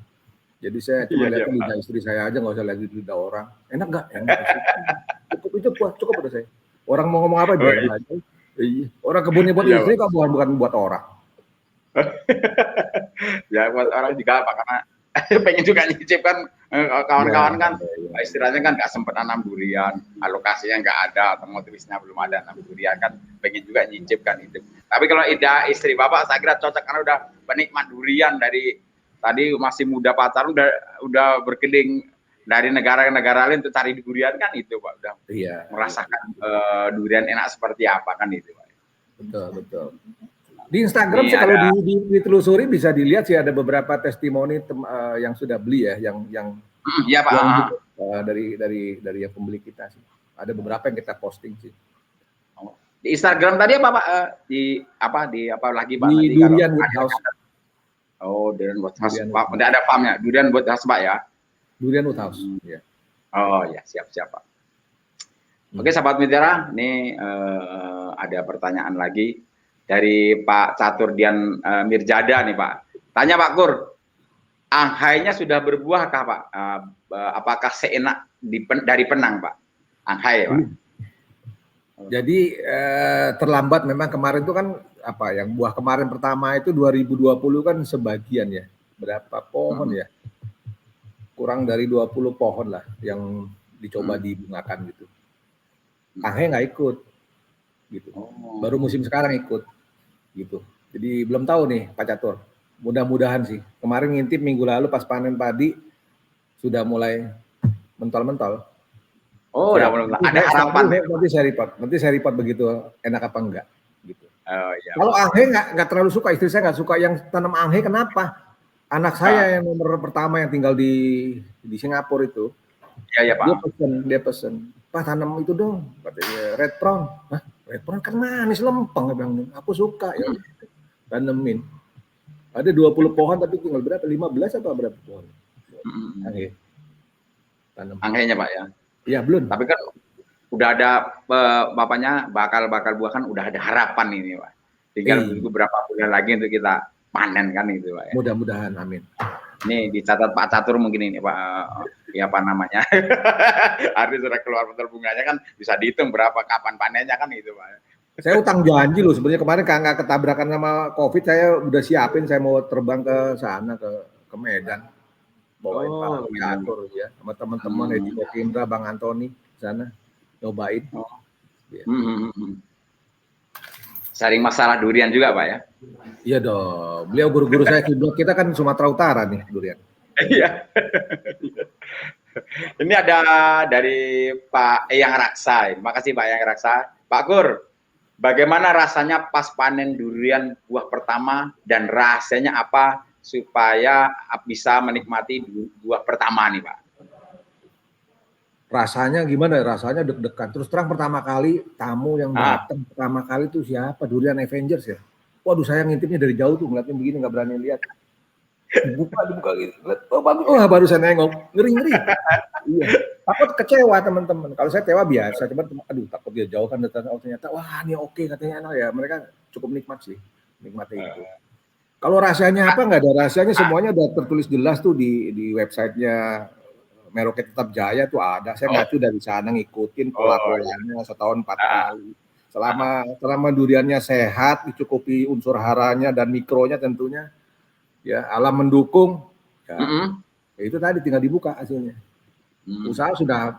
Jadi saya cuma lihat lidah istri saya aja, nggak usah lihat lidah orang. Enak nggak? Enak. Cukup udah saya. Orang mau ngomong apa biar aja. Orang kebunnya buat istri kok bukan buat orang. Ya buat orang juga Pak, karena pengen juga nyicip kan, kawan-kawan kan istilahnya kan nggak sempat nanam durian, alokasinya nggak ada, atau motivisnya belum ada nanam durian kan, pengen juga nyicip kan itu. Tapi kalau ida istri Bapak saya kira cocok karena udah penikmat durian dari tadi masih muda pacaran udah berkeliling dari negara-negara lain untuk cari durian kan itu Pak, udah merasakan durian enak seperti apa kan itu Pak. Betul. Di Instagram sih kalau ditelusuri bisa dilihat sih ada beberapa testimoni yang sudah beli ya, yang iya Pak. Dari yang pembeli kita sih. Ada beberapa yang kita posting sih. Di Instagram tadi apa Pak? Di apa lagi Pak? Di Durian Woodhouse. Oh, Durian Woodhouse. Pak, udah ada farmnya. Durian Woodhouse Pak ya? Durian Woodhouse. Ya. Oh ya, siap Pak. Oke, sahabat Mutiara, ini ada pertanyaan lagi. dari Pak Caturdian Mirjada nih Pak. Tanya Pak Kur, anghainya sudah berbuahkah Pak? Apakah seenak dari Penang Pak? Anghai Pak. Jadi terlambat memang kemarin itu kan apa yang buah kemarin pertama itu 2020 kan sebagian ya. Berapa pohon ya? Kurang dari 20 pohon lah yang dicoba dibungakan gitu. Anghai nggak ikut gitu. Baru musim sekarang ikut gitu. Jadi belum tahu nih Pak Catur. Mudah-mudahan sih. Kemarin ngintip minggu lalu pas panen padi sudah mulai mentol-mentol. Oh, udah mulai. Ada harapan. Nanti saya report begitu enak apa enggak gitu. Oh, iya. Kalau anghe nggak terlalu suka, istri saya nggak suka yang tanam anghe. Kenapa? Anak saya yang nomor pertama yang tinggal di Singapura itu, iya Pak. Dia pesen, Pak tanam itu dong, katanya red prawn. Hah, red prawn kan manis lempeng, bilang, aku suka ya, tanemin. Ada 20 pohon tapi tinggal berapa? 15 apa berapa pohon? Anghe. Tanam. Anghenya Pak ya. Iya belum. Tapi kan udah ada bapaknya bakal buah kan udah ada harapan ini Pak. Tinggal menunggu berapa bulan lagi untuk kita panen kan itu Pak ya. Mudah-mudahan, amin. Nih dicatat Pak Catur mungkin ini Pak, ya apa namanya. Artinya sudah keluar bentar bunganya kan bisa dihitung berapa kapan panennya kan itu Pak. Saya utang janji loh sebenarnya kemarin nggak ketabrakan sama COVID, saya udah siapin saya mau terbang ke sana ke Medan. Bawain Pak Catur ya sama teman-teman Edi Kokindra, Bang Antoni sana nyobain. Ya. Sharing masalah durian juga Pak ya. Iya dong. Beliau guru-guru saya kiblat kita kan Sumatera Utara nih durian. Iya. Ini ada dari Pak Eyang Raksa. Terima kasih Pak Eyang Raksa. Pak Kur, bagaimana rasanya pas panen durian buah pertama dan rasanya apa supaya bisa menikmati buah pertama nih Pak? Rasanya gimana? Rasanya deg-degan. Terus terang pertama kali tamu yang datang pertama kali itu siapa? Durian Avengers ya. Waduh saya ngintipnya dari jauh tuh ngeliatnya begini nggak berani lihat. Dibuka gitu. Oh bagus. Oh baru saya nengok. Ngeri. Iya. Takut kecewa teman-teman. Kalau saya tewa biasa. Cuman aduh takut dia jauh kan datang. Oh ternyata wah ini oke katanya enak ya. Mereka cukup nikmat sih. Nikmati itu. Kalau rahasianya apa nggak ada rahasianya, semuanya udah tertulis jelas tuh di websitenya Merauke Tetap Jaya tuh ada. Saya ngacu dari sana ngikutin pola-polanya setahun 4 kali. Selama duriannya sehat, dicukupi unsur haranya dan mikronya tentunya, ya alam mendukung. Ya, itu tadi tinggal dibuka hasilnya. Usaha sudah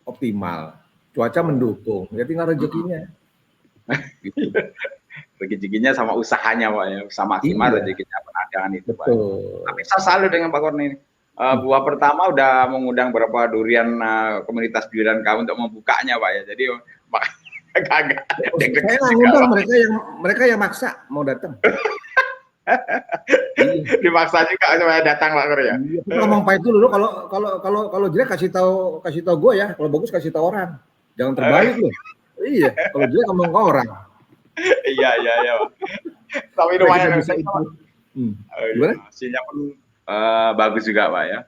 optimal, cuaca mendukung, ya tinggal rezekinya. Gitu. Rezekinya sama usahanya Pak ya, sama maksimal rezekinya penadaan itu Pak. Tapi saya salut dengan Pak Kurni ini. Buah pertama udah mengundang beberapa durian komunitas durian kamu untuk membukanya Pak ya. Jadi kagak. Saya ngundang mereka yang maksa mau datang. Dimaksa juga supaya datang Pak Kur ya. Ngomong pahit dulu kalau jelek kasih tahu gue ya, kalau bagus kasih tahu orang. Jangan terbalik loh. Iya, kalau jelek ngomong ke orang. Iya Pak. Tapi lumayan bisa itu. Gimana? Hasilnya pun bagus juga Pak ya.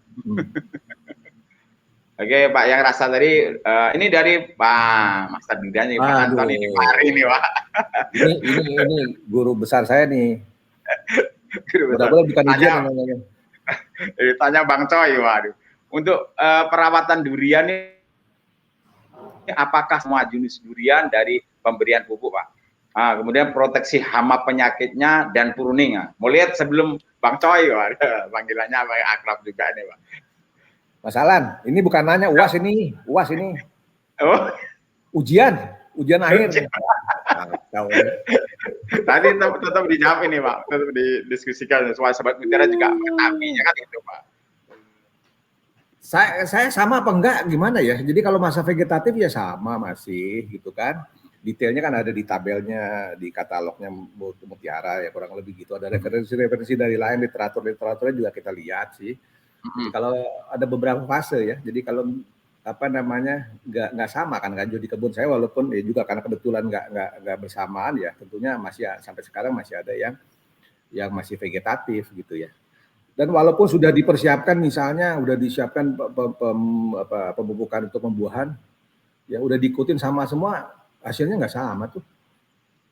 Oke Pak yang rasa tadi ini dari Pak Master Bidanya Pak Antoni di Pari nih Pak. Ini guru besar saya nih. Mudah-mudahan bukan ujian namanya. Tanya Bang Coy, waduh. Untuk perawatan durian ini apakah semua jenis durian dari pemberian pupuk Pak? Kemudian proteksi hama penyakitnya dan pruning. Mau lihat sebelum Bang Coy, waduh, panggilannya Bang akrab juga nih Pak. Mas Alan, ini bukan nanya UAS ini. Oh. Ujian akhir. Tadi tetap dijawab ini Pak, tetap didiskusikan supaya Sobat Mutiara juga mengetahuinya kan itu Pak. Saya sama apa enggak gimana ya? Jadi kalau masa vegetatif ya sama masih gitu kan. Detailnya kan ada di tabelnya, di katalognya Mutiara ya kurang lebih gitu. Ada referensi dari lain literaturnya juga kita lihat sih. Jadi kalau ada beberapa fase ya. Jadi kalau nggak sama kan di kebun saya walaupun ya juga karena kebetulan nggak bersamaan ya tentunya masih sampai sekarang masih ada yang masih vegetatif gitu ya. Dan walaupun sudah dipersiapkan misalnya udah disiapkan pemupukan untuk pembuahan ya udah diikutin sama semua hasilnya nggak sama tuh.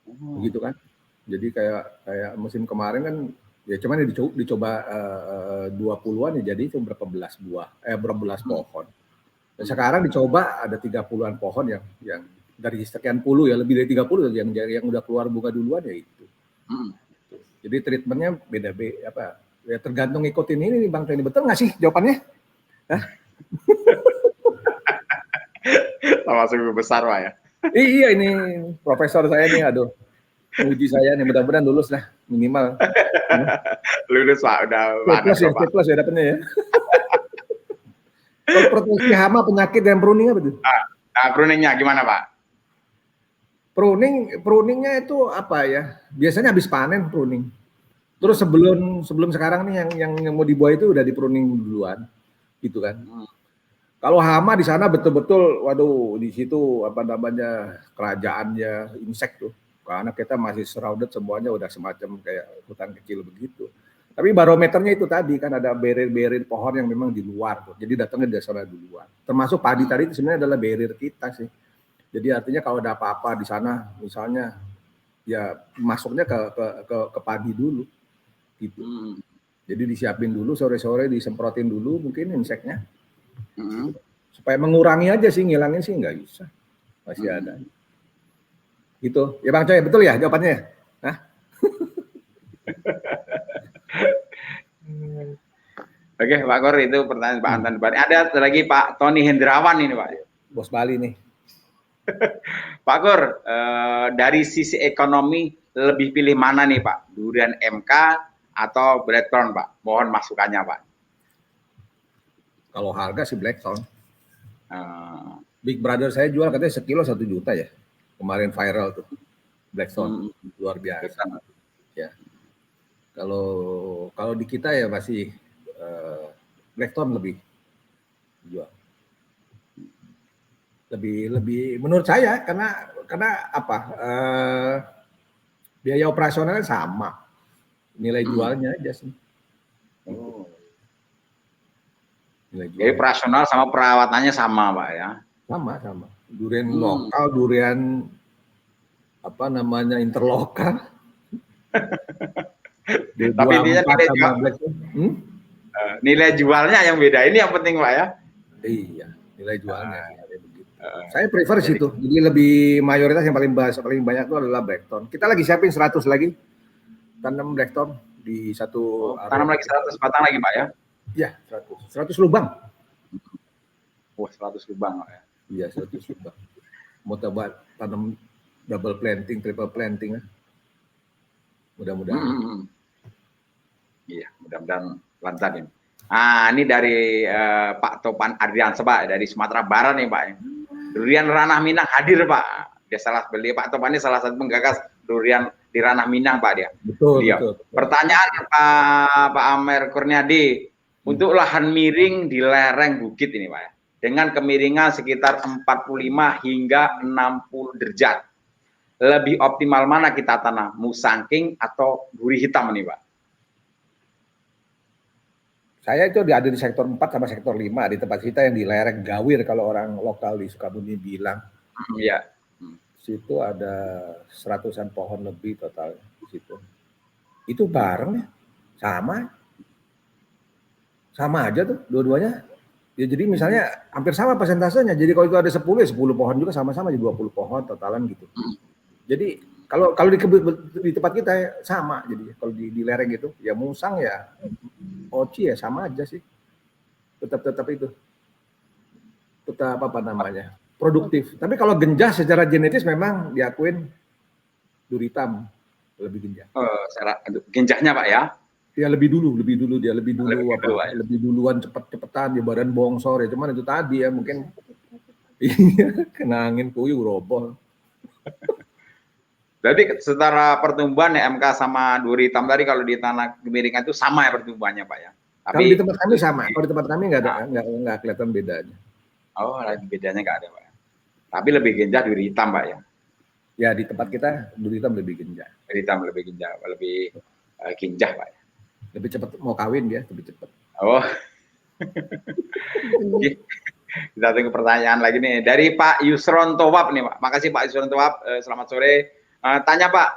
begitu kan. Jadi kayak musim kemarin kan ya cuman dicoba 20-an ya, jadi itu berapa belas pohon. Dan sekarang dicoba ada 30-an pohon yang dari sekian puluh ya, lebih dari 30 yang udah keluar bunga duluan ya itu. Jadi treatmentnya beda-beda apa ya, tergantung ikutin ini nih Bang Tony. Betul nggak sih jawabannya? Hah? Sama sungguh besar Pak ya. Iya, ini profesor saya nih, aduh, uji saya nih, mudah-mudahan lulus lah minimal. Lulus Pak, udah C+ ya dapetnya ya. Kalau proteksi hama, penyakit dan pruning apa tuh? Nah, pruningnya gimana Pak? Pruningnya itu apa ya? Biasanya habis panen pruning. Terus sebelum sekarang nih yang mau dibuah itu udah di pruning duluan, gitu kan? Kalau hama di sana betul-betul, waduh, di situ apa namanya kerajaannya insek tuh. Karena kita masih surrounded semuanya udah semacam kayak hutan kecil begitu. Tapi barometernya itu tadi kan ada barrier pohon yang memang di luar tuh. Jadi datangnya dari sana duluan. Termasuk padi tadi itu sebenarnya adalah barrier kita sih. Jadi artinya kalau ada apa-apa di sana, misalnya ya masuknya ke padi dulu, gitu. Jadi disiapin dulu sore-sore, disemprotin dulu mungkin inseknya. Supaya mengurangi aja sih, ngilangin sih nggak bisa, masih ada. Gitu, ya Bang Coy, betul ya jawabannya? Hah? Oke Pak Kor, itu pertanyaan Pak Anton Bari. Ada lagi Pak Tony Hendrawan ini Pak. Bos Bali nih. Pak Kor, dari sisi ekonomi lebih pilih mana nih Pak? Durian MK atau Blackthorn Pak? Mohon masukannya Pak. Kalau harga sih Blackthorn. Big Brother saya jual katanya sekilo 1 juta ya. Kemarin viral tuh. Blackthorn. Luar biasa. Ya. Kalau di kita ya masih Blackthorn lebih jual. Lebih menurut saya karena apa? Biaya operasionalnya sama. Nilai jualnya aja sih. Jadi operasional sama perawatannya sama Pak ya? Sama. Durian lokal, durian apa namanya interlokal. Tapi nilai jualnya yang beda, ini yang penting Pak ya? Iya, nilai jualnya. Saya prefer situ. Jadi lebih mayoritas yang paling banyak itu adalah Blackthorn. Kita lagi siapin 100 lagi tanam Blackthorn di satu. Tanam lagi 100 batang lagi Pak ya? Iya, 100 lubang. Wah, 100 lubang Pak ya? Iya, 100 lubang. Mau coba tanam double planting, triple planting. Mudah-mudahan. Iya, mudah-mudahan lancar ini. Nah, ini dari Pak Topan Adrian Pak dari Sumatera Barat nih Pak. Durian Ranah Minang hadir Pak. Pak Topan ini salah satu penggagas durian di Ranah Minang Pak dia. Betul. Pertanyaan Pak Amer Kurniadi. Untuk lahan miring di lereng bukit ini Pak ya, dengan kemiringan sekitar 45 hingga 60 derajat. Lebih optimal mana kita tanam? Musangking atau duri hitam nih Pak? Saya itu ada di sektor 4 sama sektor 5 di tempat kita yang di lereng Gawir kalau orang lokal di Sukabumi bilang. Iya. Situ ada 100-an pohon lebih total di situ. Itu bareng ya, sama aja tuh dua-duanya. Ya jadi misalnya hampir sama persentasenya. Jadi kalau itu ada 10 ya 10 pohon juga sama-sama jadi 20 pohon totalan gitu. Jadi kalau di tempat kita ya, sama jadi kalau di lereng gitu ya musang ya oci ya sama aja sih. Tetap itu. Tetap apa namanya? Produktif. Tapi kalau genjah secara genetis memang diakuin duri hitam lebih genjah. Genjahnya Pak ya? Ya lebih dulu dia lebih duluan cepet-cepetan di badan bongsor ya, cuman itu tadi ya mungkin kena angin puyuh roboh. Jadi secara pertumbuhan ya MK sama duri hitam tadi kalau di tanah kemiringan itu sama ya pertumbuhannya Pak ya? Tapi kalau di tempat kami sama, kalau di tempat kami nggak kelihatan bedanya. Oh, bedanya nggak ada Pak ya? Tapi lebih genjah duri hitam Pak ya? Ya di tempat kita duri hitam lebih genjah. Duri hitam lebih genjah, lebih genjah Pak ya? Lebih cepat mau kawin dia, lebih cepat. Oh. Kita tunggu pertanyaan lagi nih dari Pak Yusron Towab nih Pak. Makasih Pak Yusron Towab. Selamat sore. Tanya Pak,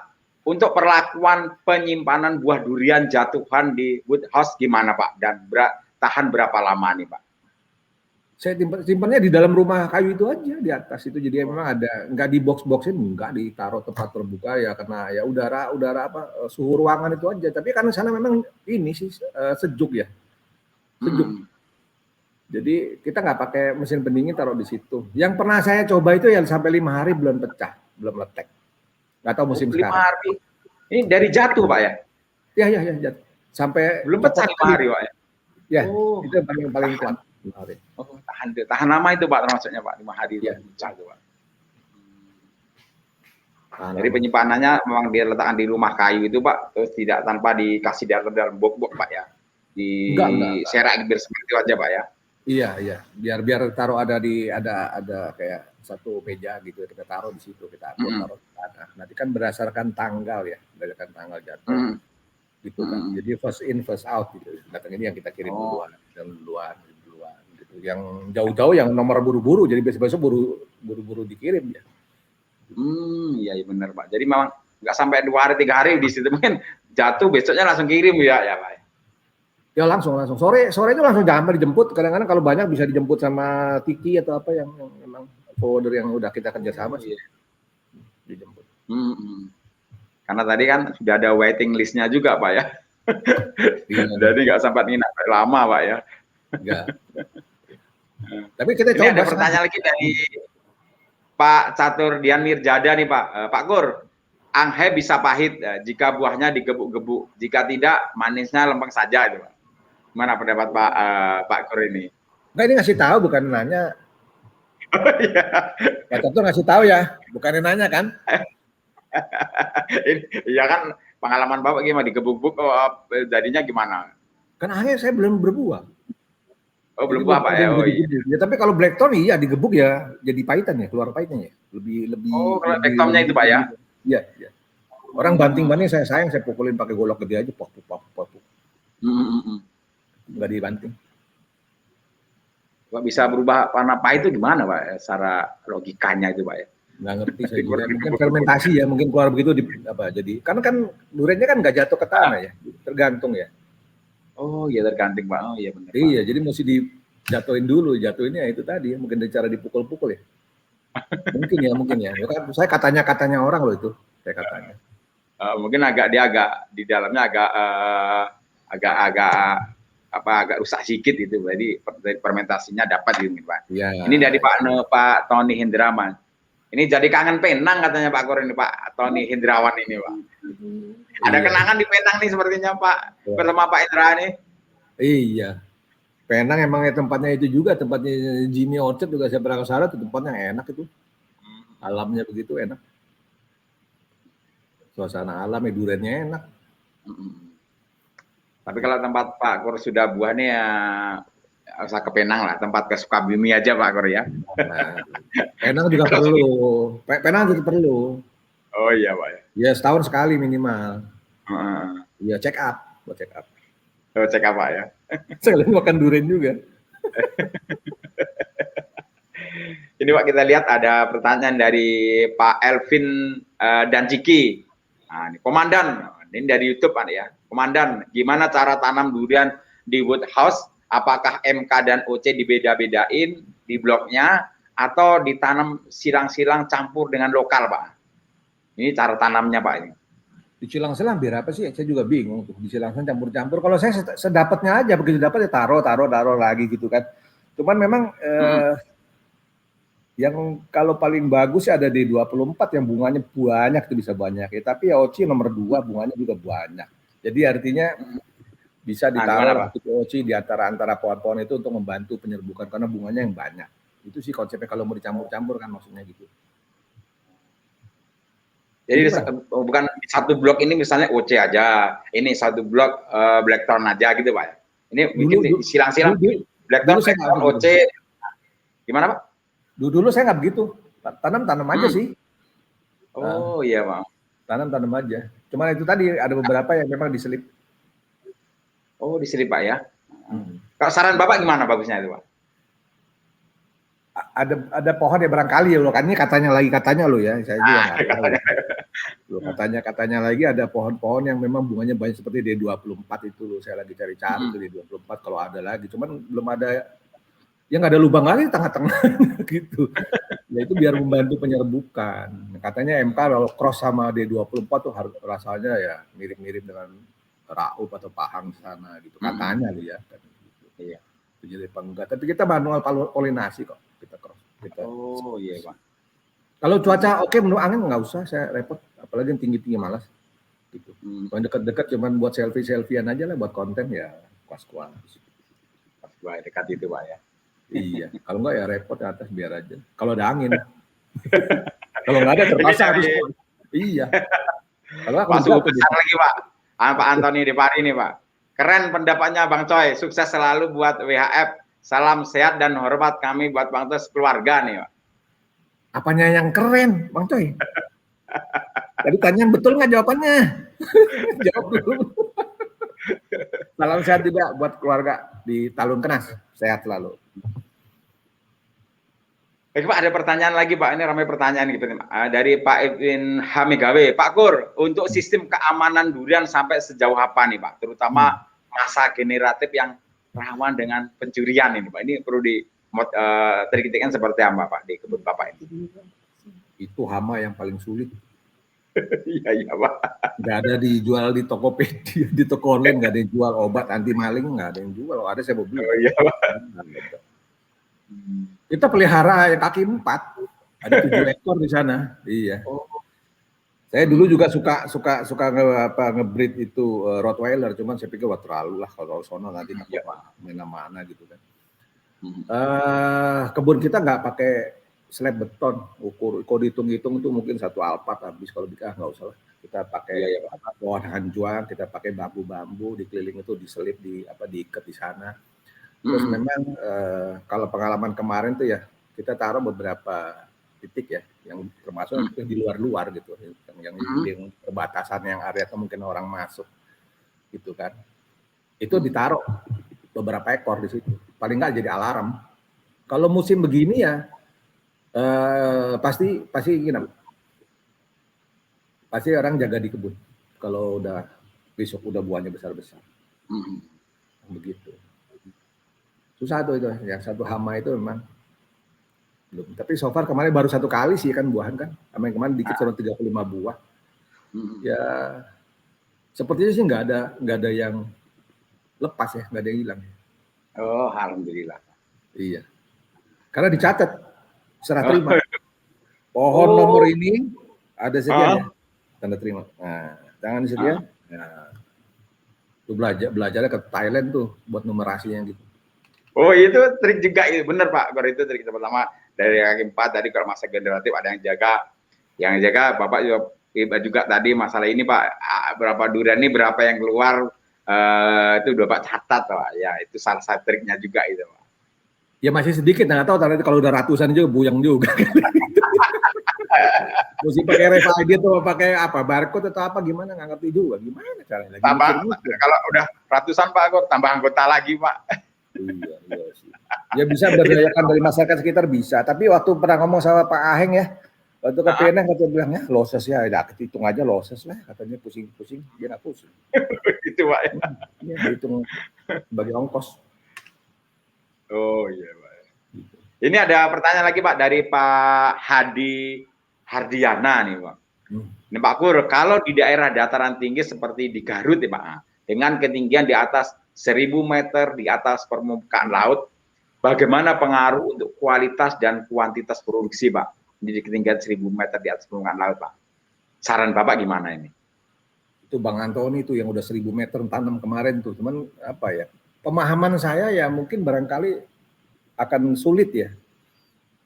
untuk perlakuan penyimpanan buah durian jatuhan di woodhouse gimana Pak? Dan tahan berapa lama nih Pak? Saya simpannya di dalam rumah kayu itu aja di atas itu, jadi memang ada, nggak di box-boxin, nggak ditaruh tempat terbuka ya, karena ya udara apa suhu ruangan itu aja. Tapi karena sana memang ini sih sejuk ya, sejuk. Jadi kita nggak pakai mesin pendingin, taruh di situ. Yang pernah saya coba itu yang sampai 5 hari belum pecah, belum letek. Nggak tahu musim 5 sekarang. hari. Ini dari jatuh Pak ya? Ya jatuh. Sampai belum pecah 5 hari Pak ya? Ya, itu yang paling kuat. Oh, tahan lama itu Pak, termasuknya Pak, 5 hari ya. Pecah itu Pak. Jadi penyimpanannya memang diletakkan di rumah kayu itu Pak, terus tidak tanpa dikasih dalam box-box Pak ya? Di serak biar seperti itu aja Pak ya? Iya. Biar taruh ada kayak satu meja gitu, kita taruh di situ, kita taruh di sana. Nanti kan berdasarkan tanggal ya, berdasarkan tanggal jatuh. Gitu kan. Jadi first in first out gitu. Datang ini yang kita kirim duluan gitu. Yang jauh-jauh yang nomor buru-buru, jadi besok-besok buru-buru dikirim ya. Iya benar Pak. Jadi memang nggak sampai 2 hari 3 hari di situ, mungkin jatuh besoknya langsung kirim ya Pak. Ya langsung sore itu langsung dijemput. Kadang-kadang kalau banyak bisa dijemput sama Tiki atau apa yang memang forwarder yang udah kita kerjasama sih. Dijemput. Karena tadi kan sudah ada waiting listnya juga Pak ya. Jadi nggak sempat nginap lama Pak ya. Enggak. Tapi kita coba. Ini ada pertanyaan lagi dari Pak Catur Dian Mirjada nih Pak. Pak Gur, anghe bisa pahit jika buahnya digebuk-gebuk. Jika tidak, manisnya lempeng saja itu Pak. Mana pendapat Pak Gur ini? Enggak, ini ngasih tahu bukan nanya. Iya. Pak Catur ngasih tahu ya, bukan nanya kan? Iya kan, pengalaman Bapak gimana digebuk-gebuk jadinya gimana? Kan anghe saya belum berbuah. Oh, belum buah Pak ya. Oh iya. Ya, tapi kalau blackthorn iya digebuk ya jadi pahitan ya, keluar pahitnya ya. Lebih Oh, kalau blackthornnya itu Pak ya. Iya. Orang banting-banting saya sayang, saya pukulin pakai golok gede aja, pok. Enggak dibanting. Pak bisa berubah warna pahit itu gimana Pak? Secara logikanya itu Pak ya. Nggak ngerti saya juga. Mungkin fermentasi ya, mungkin keluar begitu jadi. Karena kan duriannya kan nggak jatuh ke tanah ya, tergantung ya. Oh iya tergantung Pak. Oh iya benar. Iya, jadi mesti dijatuhin dulu. Jatuhinnya itu tadi, mungkin cara dipukul-pukul ya. Mungkin ya. Saya katanya orang loh itu, saya katanya. Mungkin agak di dalamnya agak rusak sedikit itu. Jadi fermentasinya dapat gitu Pak. Ya. Ini dari Pak Tony Hendrawan. Ini jadi kangen Penang katanya Pak Gur ini Pak Tony Hendrawan ini Pak. Ada kenangan di Penang nih sepertinya Pak, bersama Pak Indra nih. Iya. Penang emang tempatnya itu juga, tempatnya Jimmy Orchard juga saya pernah ke sana, itu tempatnya enak itu. Alamnya begitu enak. Suasana alam, duriannya enak. Tapi kalau tempat Pak Gur sudah buah nih ya usah ke Penang lah, tempat ke Sukabumi aja Pak Gur ya. Nah, Penang juga perlu. Penang juga perlu. Oh iya Pak ya. Ya setahun sekali minimal. Ya check up. Oh check up Pak ya. Sekalian makan durian juga. Ini Pak kita lihat ada pertanyaan dari Pak Elvin dan Ciki. Nah, ini Komandan, ini dari YouTube Pak ya. Komandan, gimana cara tanam durian di woodhouse? Apakah MK dan OC dibeda-bedain di bloknya atau ditanam silang-silang campur dengan lokal Pak? Ini cara tanamnya Pak ini. Disilang-silang biar apa sih? Saya juga bingung tuh. Disilang-silang campur-campur. Kalau saya sedapatnya aja, begitu dapat ya taruh lagi gitu kan. Cuman memang yang kalau paling bagus ada di 24 yang bunganya banyak itu bisa banyak ya. Tapi ya OC nomor 2 bunganya juga banyak. Jadi artinya bisa ditaruh OC di antara pohon-pohon itu untuk membantu penyerbukan karena bunganya yang banyak. Itu sih konsepnya kalau mau dicampur-campur kan maksudnya gitu. Jadi bukan satu blok ini misalnya OC aja, ini satu blok blackthorn aja gitu Pak. Ini bikin silang-silang blackthorn, OC. Gimana Pak? Dulu saya nggak begitu, tanam aja sih. Oh iya Pak. Tanam aja. Cuman itu tadi ada beberapa yang memang diselip. Oh diselip Pak ya. Kalau saran Bapak gimana bagusnya itu Pak? Ada pohon ya barangkali ya lo kan ini katanya lo ya, saya juga nggak tahu. Katanya lagi ada pohon-pohon yang memang bunganya banyak seperti D24 itu loh. Saya lagi cari-cari tuh D24 kalau ada lagi. Cuman belum ada, yang nggak ada lubang lagi di tengah-tengah gitu. Ya itu biar membantu penyerbukan. Katanya MK kalau cross sama D24 tuh harus rasanya ya mirip-mirip dengan Raub atau Pahang sana gitu. Katanya ya. Iya. Jadi apa enggak? Tapi kita manual polinasi kok. Kita cross. Oh iya Pak. Kalau cuaca oke menurut angin nggak usah saya repot, apalagi yang tinggi-tinggi malas. Gitu. Kalau dekat-dekat cuman buat selfie-selfiean aja lah buat konten ya kuas-kuas. Pas dekat itu Pak ya. Iya, kalau nggak ya repot ke atas biar aja. Kalau ada angin. Kalau nggak ada terpaksa harus. Iya. Kalau aku masuk besar lagi Pak. Pak Antoni Depari ini Pak. Keren pendapatnya Bang Coy. Sukses selalu buat WHF. Salam sehat dan hormat kami buat Bang Coy sekeluarga nih Pak. Apanya yang keren, Bang Coy? Tadi tanya betul nggak jawabannya? Jawab dulu. Salam sehat juga buat keluarga di Talun Kenas. Sehat selalu. Baik Pak, ada pertanyaan lagi Pak. Ini ramai pertanyaan gitu nih Pak. Dari Pak Edwin Hamigawe. Pak Kur, untuk sistem keamanan durian sampai sejauh apa nih Pak? Terutama masa generatif yang rawan dengan pencurian ini Pak. Ini perlu terkritikkan seperti apa Pak di kebun Bapak ini? Itu hama yang paling sulit. Iya Pak. Nggak ada dijual di Tokopedia, di toko online nggak ada yang jual obat anti maling, nggak ada yang jual. Kalau ada saya mau beli. Oh iya Pak. Kita pelihara yang kaki 4, ada 7 ekor di sana. Iya. Saya dulu juga suka ngebreed itu Rottweiler, cuman saya pikir wah terlalu lah kalau sono nanti mana-mana gitu kan. Kebun kita nggak pakai slab beton, kalau dihitung-hitung itu mungkin 1 alpat habis, kalau nggak usah lah. Kita pakai pohon hanjuang, kita pakai bambu-bambu dikeliling itu diselip diikat di sana. Terus memang kalau pengalaman kemarin tuh ya kita taruh beberapa titik ya, yang termasuk di luar-luar gitu, yang perbatasan yang area mungkin orang masuk gitu kan. Itu ditaruh beberapa ekor di situ. Paling nggak jadi alarm. Kalau musim begini ya pasti gini, pasti orang jaga di kebun. Kalau udah besok udah buahnya besar-besar, begitu. Susah tuh itu. Yang satu hama itu memang belum. Tapi so far kemarin baru 1 kali sih kan buahan kan. Kemarin dikit cuma 35 buah. Ya sepertinya sih nggak ada yang lepas ya, nggak ada yang hilang. Oh, alhamdulillah. Iya. Karena dicatat, serah terima. Pohon nomor ini ada sekian ya, tanda terima. Nah, jangan sekian. Nah, itu belajarnya ke Thailand tuh buat numerasinya gitu. Oh, itu trik juga itu, bener Pak. Kalau itu trik pertama dari kaki 4 tadi kalau masa generatif ada yang jaga. Bapak juga tadi masalah ini Pak, berapa durian ini berapa yang keluar. Itu udah Pak catat Pak. Ya itu salah satu triknya juga itu Pak. Ya masih sedikit, nggak tahu ternyata kalau udah ratusan juga buyang juga. Mesti pakai RFID atau pakai apa barcode atau apa gimana nggak ngerti juga gimana caranya. Kalau udah ratusan Pak kok tambah anggota lagi Pak. Iya sih. Ya bisa berdayakan dari masyarakat sekitar bisa. Tapi waktu pernah ngomong sama Pak Aheng ya, waktu ke PNS katanya bilangnya loses ya, hitung aja loses lah, katanya pusing-pusing, dia nggak pusing. Itu Pak. Ya hitung bagi ongkos. Oh iya Pak. Ini ada pertanyaan lagi Pak dari Pak Hadi Hardiana nih Pak. Ini Pak Kur, kalau di daerah dataran tinggi seperti di Garut ya Pak, dengan ketinggian di atas 1000 meter di atas permukaan laut, bagaimana pengaruh untuk kualitas dan kuantitas produksi Pak? Di ketinggian 1000 meter di atas permukaan laut Pak. Saran Bapak gimana ini? Itu Bang Antoni tuh yang udah 1000 meter tanam kemarin tuh, cuman apa ya? Pemahaman saya ya mungkin barangkali akan sulit ya.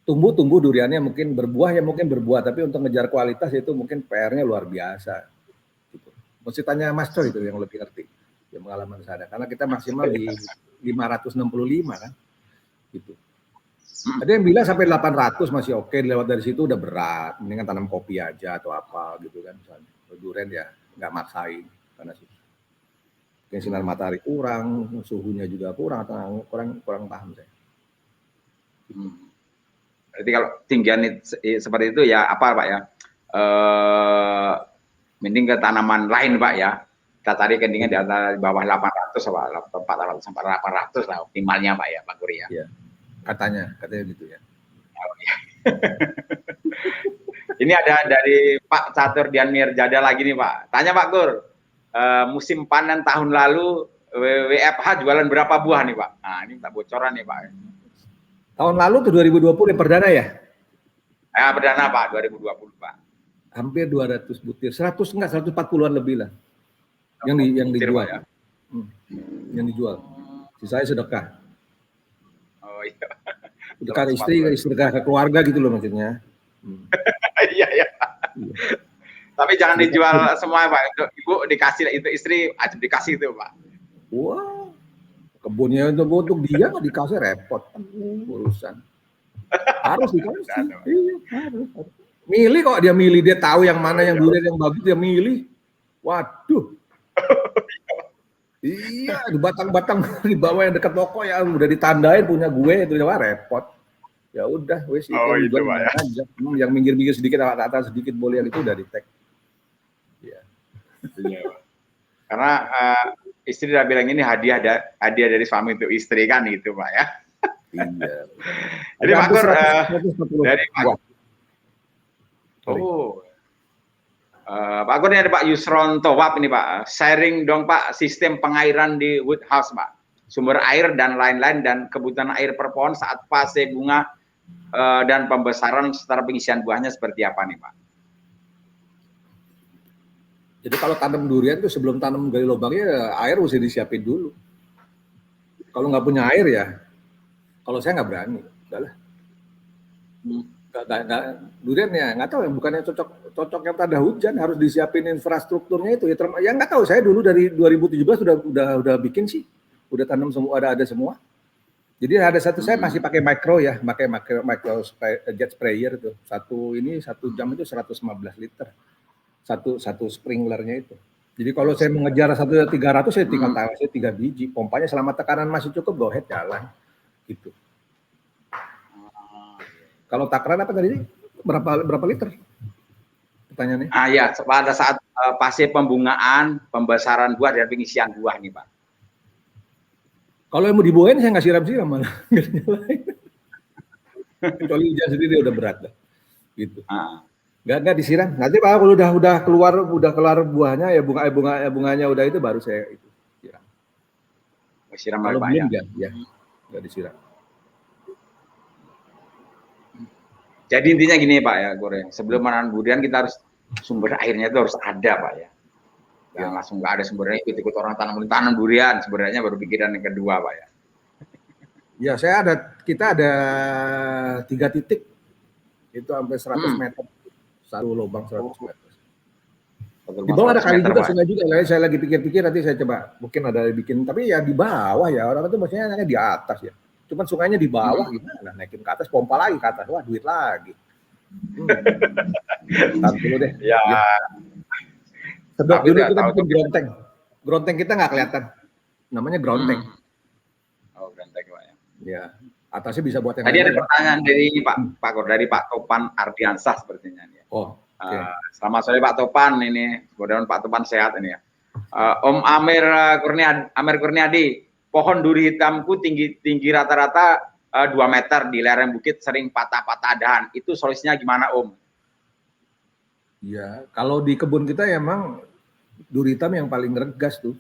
Tumbuh duriannya mungkin berbuah ya mungkin berbuah, tapi untuk ngejar kualitas itu mungkin PR-nya luar biasa. Gitu. Mesti tanya Mas Coy itu yang lebih ngerti, yang pengalaman saya. Karena kita maksimal di 565 kan, gitu. Ada yang bilang sampai 800 masih oke, lewat dari situ udah berat. Mendingan tanam kopi aja atau apa gitu kan. Misalnya. Durian ya nggak maksain karena sih. Mungkin sinar matahari kurang, suhunya juga kurang paham saya. Berarti kalau tinggian seperti itu ya apa Pak ya? mending ke tanaman lain Pak ya. Kita cari ketinggian di bawah 800 Pak, 400 sampai 800 lah optimalnya Pak ya, Pak Gur ya. Iya. Katanya gitu ya. Oh, iya. Ini ada dari Pak Catur Dian Mirjada lagi nih Pak. Tanya Pak Gur, musim panen tahun lalu WFH jualan berapa buah nih Pak? Nah ini minta bocoran nih Pak. Tahun lalu tuh 2020 yang perdana ya? Perdana Pak, 2020 Pak. Hampir 200 butir, 100 enggak, 140-an lebih lah. Yang dijual. Ya? Yang dijual. Sisanya sedekah. Oh iya. Sedekah ke istri, sedekah ke keluarga gitu loh maksudnya. Iya. Tapi jangan dijual semua Pak. Ibu dikasih itu, istri aja dikasih itu Pak. Wah, kebunnya untuk dia nggak dikasih repot urusan. Harus dikasih. Iya, harus. Milih kok dia milih, dia tahu yang mana yang durian yang bagus dia milih. Waduh. Iya, di batang-batang di bawah yang dekat toko ya udah ditandain punya gue itu wah repot. Ya udah, wes itu Pak ya. Aja. Yang minggir-minggir sedikit atas sedikit boleh yang itu udah di-tag. Ya. Karena istri udah bilang ini hadiah dari suami untuk istri kan gitu Pak ya. Iya. Jadi Pak Gur dari Pak. Pak Gur ini ada Pak Yusron Towap ini Pak. Sharing dong Pak sistem pengairan di Woodhouse Pak. Sumber air dan lain-lain dan kebutuhan air per pohon saat fase bunga dan pembesaran serta pengisian buahnya seperti apa nih Pak? Jadi kalau tanam durian itu sebelum tanam gali lubangnya air mesti disiapin dulu. Kalau nggak punya air ya, kalau saya nggak berani, udahlah. Durian ya nggak tahu, bukannya cocok yang tanda hujan harus disiapin infrastrukturnya itu ya nggak tahu. Saya dulu dari 2017 udah bikin sih, udah tanam semua, ada semua. Jadi ada satu saya masih pakai micro jet sprayer itu. Satu jam itu 115 liter. Satu sprinklernya itu. Jadi kalau saya mengejar 300 saya tinggal taruh saya 3 biji. Pompanya selama tekanan masih cukup go ahead jalan. Gitu. Kalau takaran apa tadi? Berapa liter? Pertanyaannya. Ya, pada saat fase pembungaan, pembesaran buah dan pengisian buah nih Pak. Kalau yang mau dibuahin saya nggak siram-siram malah. Kecuali hujan sendiri udah berat lah. Gitu. Nggak disiram. Nanti Pak kalau udah keluar buahnya ya bunganya udah itu baru saya itu siram. Siram kalau belum ya nggak disiram. Jadi intinya gini Pak ya, Goreng. Sebelum menanam durian kita harus sumber airnya itu harus ada Pak ya. Jangan langsung nggak ada sumbernya ikut orang tanam durian, sumbernya baru pikiran yang kedua Pak ya. Ya kita ada 3 titik itu sampai 100 meter. Satu lubang 100 meter. Di bawah ada kali juga, sungai juga. Saya lagi pikir-pikir nanti saya coba mungkin ada bikin, tapi ya di bawah ya orang itu maksudnya di atas ya. Cuman sungainya di bawah gimana? Naikin ke atas, pompa lagi ke atas, wah duit lagi. Tahan dulu deh. Ya. Sedot dulu kita bikin gronteng. Gronteng kita nggak kelihatan. Namanya gronteng. Oh gronteng Pak ya. Ya. Atasnya bisa buat yang tadi ada pertanyaan dari Pak Gur, dari Pak Topan Ardiansah sepertinya ya. Selamat sore Pak Topan, ini mudah-mudahan Pak Topan sehat ini ya. Om Amir Kurniadi, pohon duri hitamku tinggi rata-rata 2 meter di lereng bukit sering patah-patah dahan. Itu solusinya gimana Om? Ya, kalau di kebun kita emang duri hitam yang paling ngeregas tuh.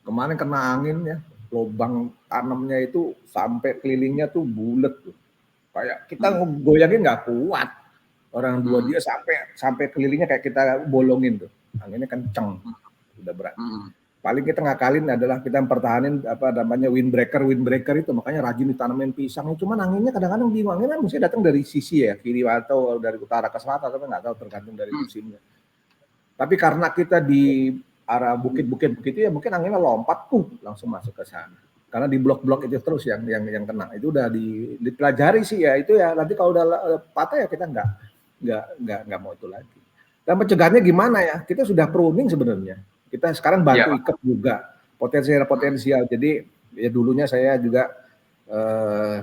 Kemarin kena angin ya. Lubang tanamnya itu sampai kelilingnya tuh bulet tuh. Kayak kita goyangin nggak kuat. Orang dua dia sampai kelilingnya kayak kita bolongin tuh. Anginnya kenceng. Udah berat. Paling kita ngakalin adalah kita mempertahanin windbreaker itu, makanya rajin ditanamin pisang. Cuman anginnya kadang-kadang bingung. Anginnya mesti datang dari sisi ya, kiri atau dari utara ke selatan, tapi nggak tahu tergantung dari musimnya. Tapi karena kita di arah bukit-bukit begitu ya mungkin anginnya lompat langsung masuk ke sana. Karena di blok-blok itu terus yang kena. Itu udah dipelajari sih ya, itu ya nanti kalau udah patah ya kita nggak mau itu lagi. Dan pencegahannya gimana ya? Kita sudah pruning sebenarnya. Kita sekarang bantu ikat juga potensial. Jadi ya dulunya saya juga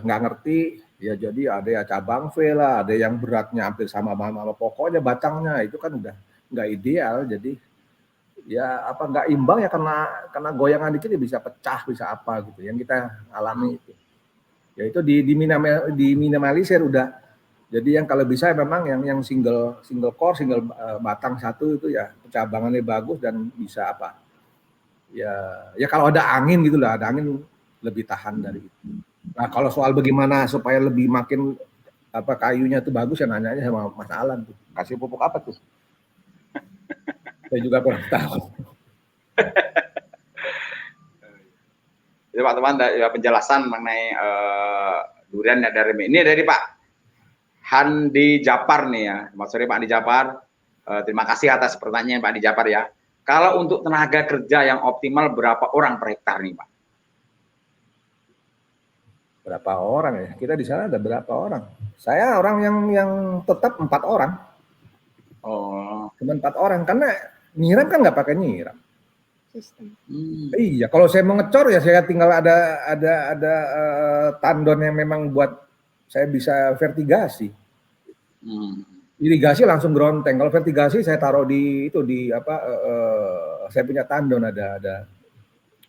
nggak ngerti ya, jadi ada ya cabang V lah, ada yang beratnya hampir sama pokoknya batangnya itu kan udah nggak ideal. Jadi ya apa nggak imbang ya karena goyangan dikit ya bisa pecah, bisa apa gitu yang kita alami itu. Ya itu diminimalisir udah. Jadi yang kalau bisa memang yang single core, single batang satu itu ya cabangannya bagus dan bisa apa? Ya kalau ada angin gitu lah, ada angin lebih tahan dari itu. Nah kalau soal bagaimana supaya lebih makin apa kayunya itu bagus ya nanyanya sama Mas Alan tuh. Kasih pupuk apa tuh? Saya juga kurang tahu. Jadi Pak teman ya, penjelasan mengenai durian ya dari ini dari Pak Handi Japar nih ya. Mas sore Pak Handi Japar. Terima kasih atas pertanyaan Pak Handi Japar ya. Kalau untuk tenaga kerja yang optimal berapa orang per hektar nih Pak? Berapa orang ya? Kita di sana ada berapa orang? Saya orang yang tetap 4 orang. Oh. Cuma 4 orang karena nyiram kan nggak pakai nyiram. Sistem. Iya, kalau saya mau ngecor ya saya tinggal ada tandon yang memang buat saya bisa vertigasi. Irigasi langsung gronteng. Kalau vertigasi saya taruh di itu di apa? Saya punya tandon ada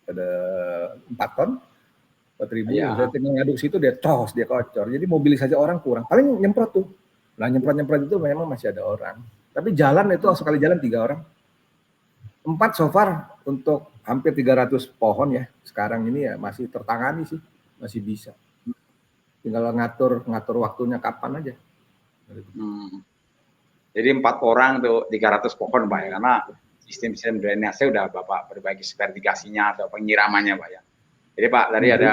4 ton, 4.000. Ya. Saya tinggal ngaduk situ dia tos dia kocor. Jadi mobilisasi orang kurang. Paling nyemprot tuh. Nah nyemprot itu memang masih ada orang. Tapi jalan itu sekali jalan 3 orang. 4 so far untuk hampir 300 pohon ya. Sekarang ini ya masih tertangani sih, masih bisa. Tinggal ngatur waktunya kapan aja. Jadi 4 orang tuh 300 pohon Pak ya, karena sistem drainase udah Bapak perbaiki vertigasinya atau penyiramannya Pak ya. Jadi Pak tadi ada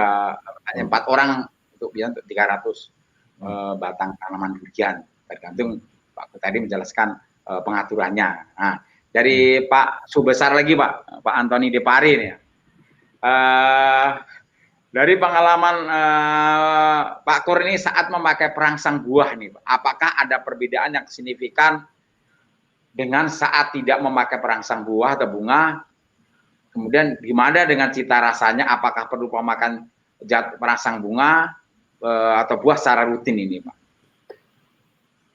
4 orang untuk 300 batang tanaman durian. Tergantung Pak tadi menjelaskan pengaturannya. Nah, dari Pak Subesar lagi Pak Antoni Depari nih ya. Dari pengalaman Pak Kur ini saat memakai perangsang buah nih, Pak, apakah ada perbedaan yang signifikan dengan saat tidak memakai perangsang buah atau bunga? Kemudian gimana dengan cita rasanya? Apakah perlu memakan perangsang bunga atau buah secara rutin ini, Pak?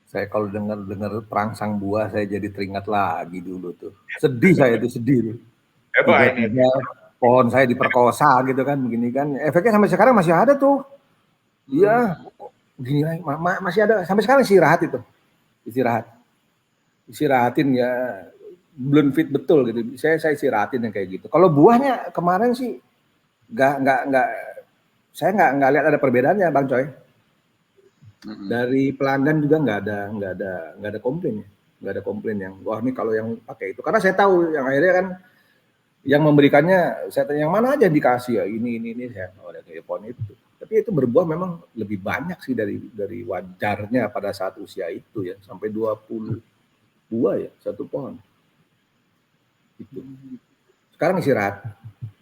Saya kalau dengar perangsang buah saya jadi teringat lagi dulu tuh. Sedih saya itu sedih. Tiba-tiba pohon saya diperkosa gitu kan, begini kan. Efeknya sampai sekarang masih ada tuh. Iya, gini lagi masih ada sampai sekarang istirahat itu. Istirahatin ya belum fit betul gitu. Saya istirahatin yang kayak gitu. Kalau buahnya kemarin sih saya nggak lihat ada perbedaannya Bang Coy. Dari pelanggan juga nggak ada komplain ya, nggak ada komplain yang wah ini kalau yang pakai itu, karena saya tahu yang akhirnya kan yang memberikannya saya tanya yang mana aja dikasih ya ini saya ada kayak pohon itu, tapi itu berbuah memang lebih banyak sih dari wajarnya pada saat usia itu ya, sampai 20 buah ya satu pohon itu. Sekarang istirahat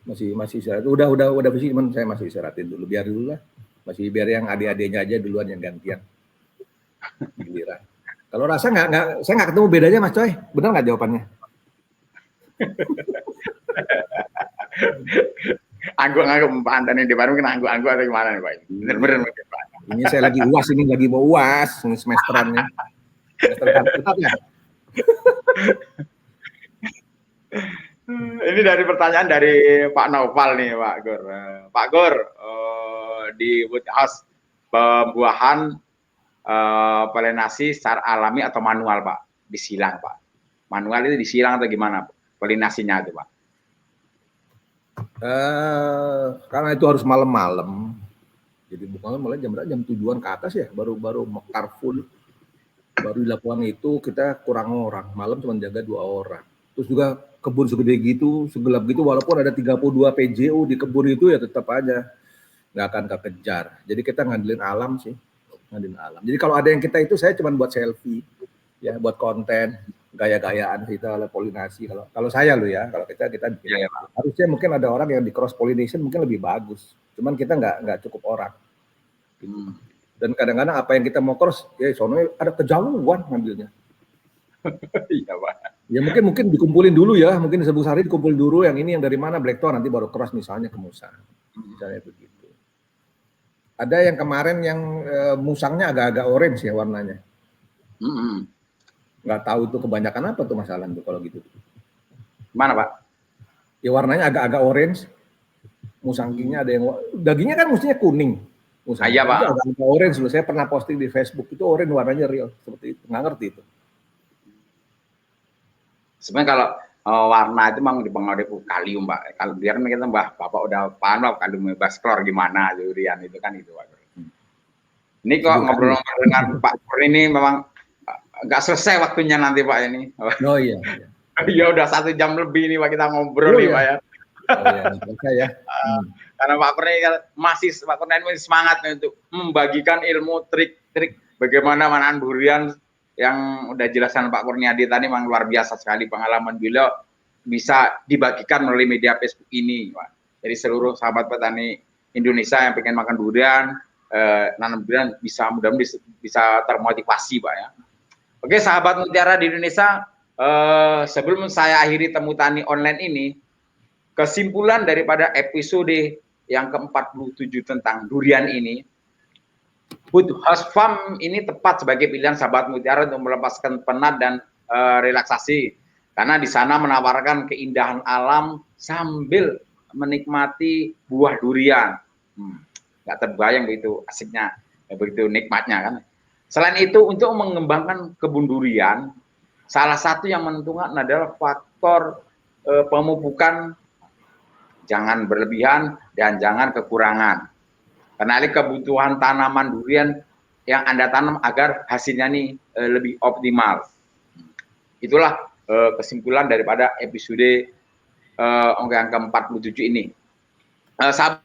masih istirahat, udah bersih, cuman saya masih istirahatin dulu biar dulu lah. Masih biar yang adik-adiknya aja duluan yang gantian. Giliran. Kalau rasa saya nggak ketemu bedanya Mas Coy. Benar nggak jawabannya? Angguk-angguk Pak Antoni di Bandung kena angguk-angguk atau gimana nih Pak? Bener-bener mungkin Pak. Ini saya lagi UAS ini lagi mau UAS ini semesterannya. Semester ya. Ini dari pertanyaan dari Pak Naufal nih Pak Gur. Pak Gur, di Woodhouse pembuahan polinasi secara alami atau manual Pak? Disilang Pak. Manual itu disilang atau gimana polinasinya itu Pak? Karena itu harus malam-malam. Jadi bukan mulai jam 7-an ke atas ya, baru mekar full. Baru di lapangan itu kita kurang orang, malam cuma jaga 2 orang. Terus juga kebun segede gitu, segelap gitu, walaupun ada 32 PJU di kebun itu ya tetap aja nggak akan kekejar. Jadi kita ngandelin alam sih, ngandelin alam. Jadi kalau ada yang kita itu saya cuma buat selfie, ya buat konten, gaya-gayaan kita polinasi. Kalau saya loh ya, kalau kita bikin. Ya, harusnya mungkin ada orang yang di cross pollination mungkin lebih bagus. Cuman kita nggak cukup orang. Dan kadang-kadang apa yang kita mau cross, ya soalnya ada kejauhan ngambilnya. Iya Pak. Ya mungkin dikumpulin dulu ya, mungkin di Sebusari dikumpulin dulu yang ini yang dari mana Blackthorn, nanti baru cross misalnya ke Musa. Misalnya begitu. Ada yang kemarin yang musangnya agak-agak orange ya warnanya. Nggak tahu itu kebanyakan apa tuh masalah tuh kalau gitu. Gimana Pak? Ya warnanya agak-agak orange. Musangkingnya ada yang dagingnya kan mestinya kuning. Iya Pak. Itu agak orange loh. Saya pernah posting di Facebook itu orange warnanya real seperti itu. Nggak ngerti itu. Sebenarnya kalau warna itu memang dipengaruhi kalium Pak. Kalau biar kita Bapak udah paham lah kalium bebas klor gimana durian itu kan itu Pak. Ini kok ngobrol-ngobrol dengan Pak Pur ini memang nggak selesai waktunya nanti Pak ini. Oh iya. Ya udah 1 jam lebih nih Pak kita ngobrol nih Pak ya. Oh iya, ya. Karena Pak Pur ini Pak Pur ini semangat untuk membagikan ilmu trik-trik bagaimana menahan durian yang udah jelaskan Pak Kurniadi tadi memang luar biasa sekali pengalaman beliau bisa dibagikan melalui media Facebook ini Pak. Jadi seluruh sahabat petani Indonesia yang pengen makan durian, nanam durian bisa mudah-mudahan bisa termotivasi Pak ya. Oke sahabat Mutiara di Indonesia, sebelum saya akhiri Temu Tani Online ini, kesimpulan daripada episode yang ke-47 tentang durian ini, Wood House Farm ini tepat sebagai pilihan sahabat Mutiara untuk melepaskan penat dan relaksasi, karena di sana menawarkan keindahan alam sambil menikmati buah durian. Nggak terbayang begitu asiknya, begitu nikmatnya kan. Selain itu untuk mengembangkan kebun durian, salah satu yang menentukan adalah faktor pemupukan, jangan berlebihan dan jangan kekurangan. Kenali kebutuhan tanaman durian yang Anda tanam agar hasilnya nih lebih optimal. Itulah kesimpulan daripada episode yang ke-47 ini. Sahabat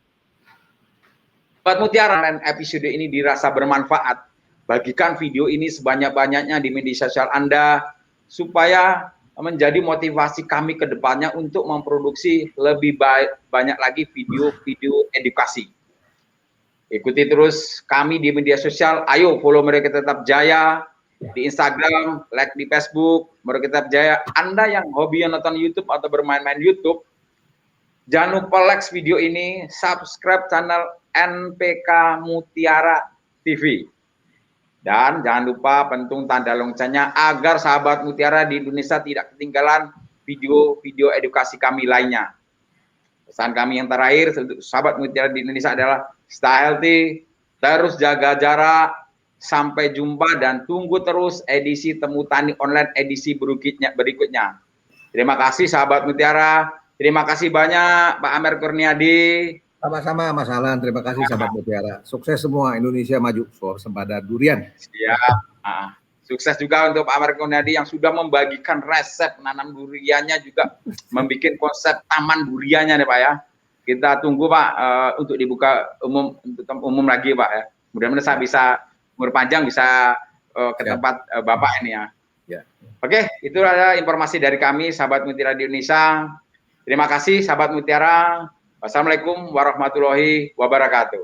Mutiara, dan episode ini dirasa bermanfaat. Bagikan video ini sebanyak-banyaknya di media sosial Anda supaya menjadi motivasi kami ke depannya untuk memproduksi lebih banyak lagi video-video edukasi. Ikuti terus kami di media sosial. Ayo follow Merauke Tetap Jaya di Instagram, like di Facebook Merauke Tetap Jaya. Anda yang hobi nonton YouTube atau bermain-main YouTube, jangan lupa like video ini, subscribe channel NPK Mutiara TV. Dan jangan lupa pentung tanda loncengnya agar sahabat Mutiara di Indonesia tidak ketinggalan video-video edukasi kami lainnya. Pesan kami yang terakhir untuk sahabat Mutiara di Indonesia adalah stay healthy, terus jaga jarak, sampai jumpa dan tunggu terus edisi Temu Tani Online edisi berikutnya. Terima kasih sahabat Mutiara, terima kasih banyak Pak Amer Kurniadi. Sama-sama Mas Alan, terima kasih sahabat Mutiara. Sukses semua, Indonesia maju, swasembada durian. Siap. Sukses juga untuk Pak Amer Kurniadi yang sudah membagikan resep nanam duriannya, juga membuat konsep taman duriannya nih Pak ya. Kita tunggu Pak untuk dibuka umum lagi Pak ya. Mudah-mudahan saya bisa umur panjang bisa ke tempat Bapak ini ya. Oke, itu adalah informasi dari kami sahabat Mutiara di Indonesia. Terima kasih sahabat Mutiara. Wassalamualaikum warahmatullahi wabarakatuh.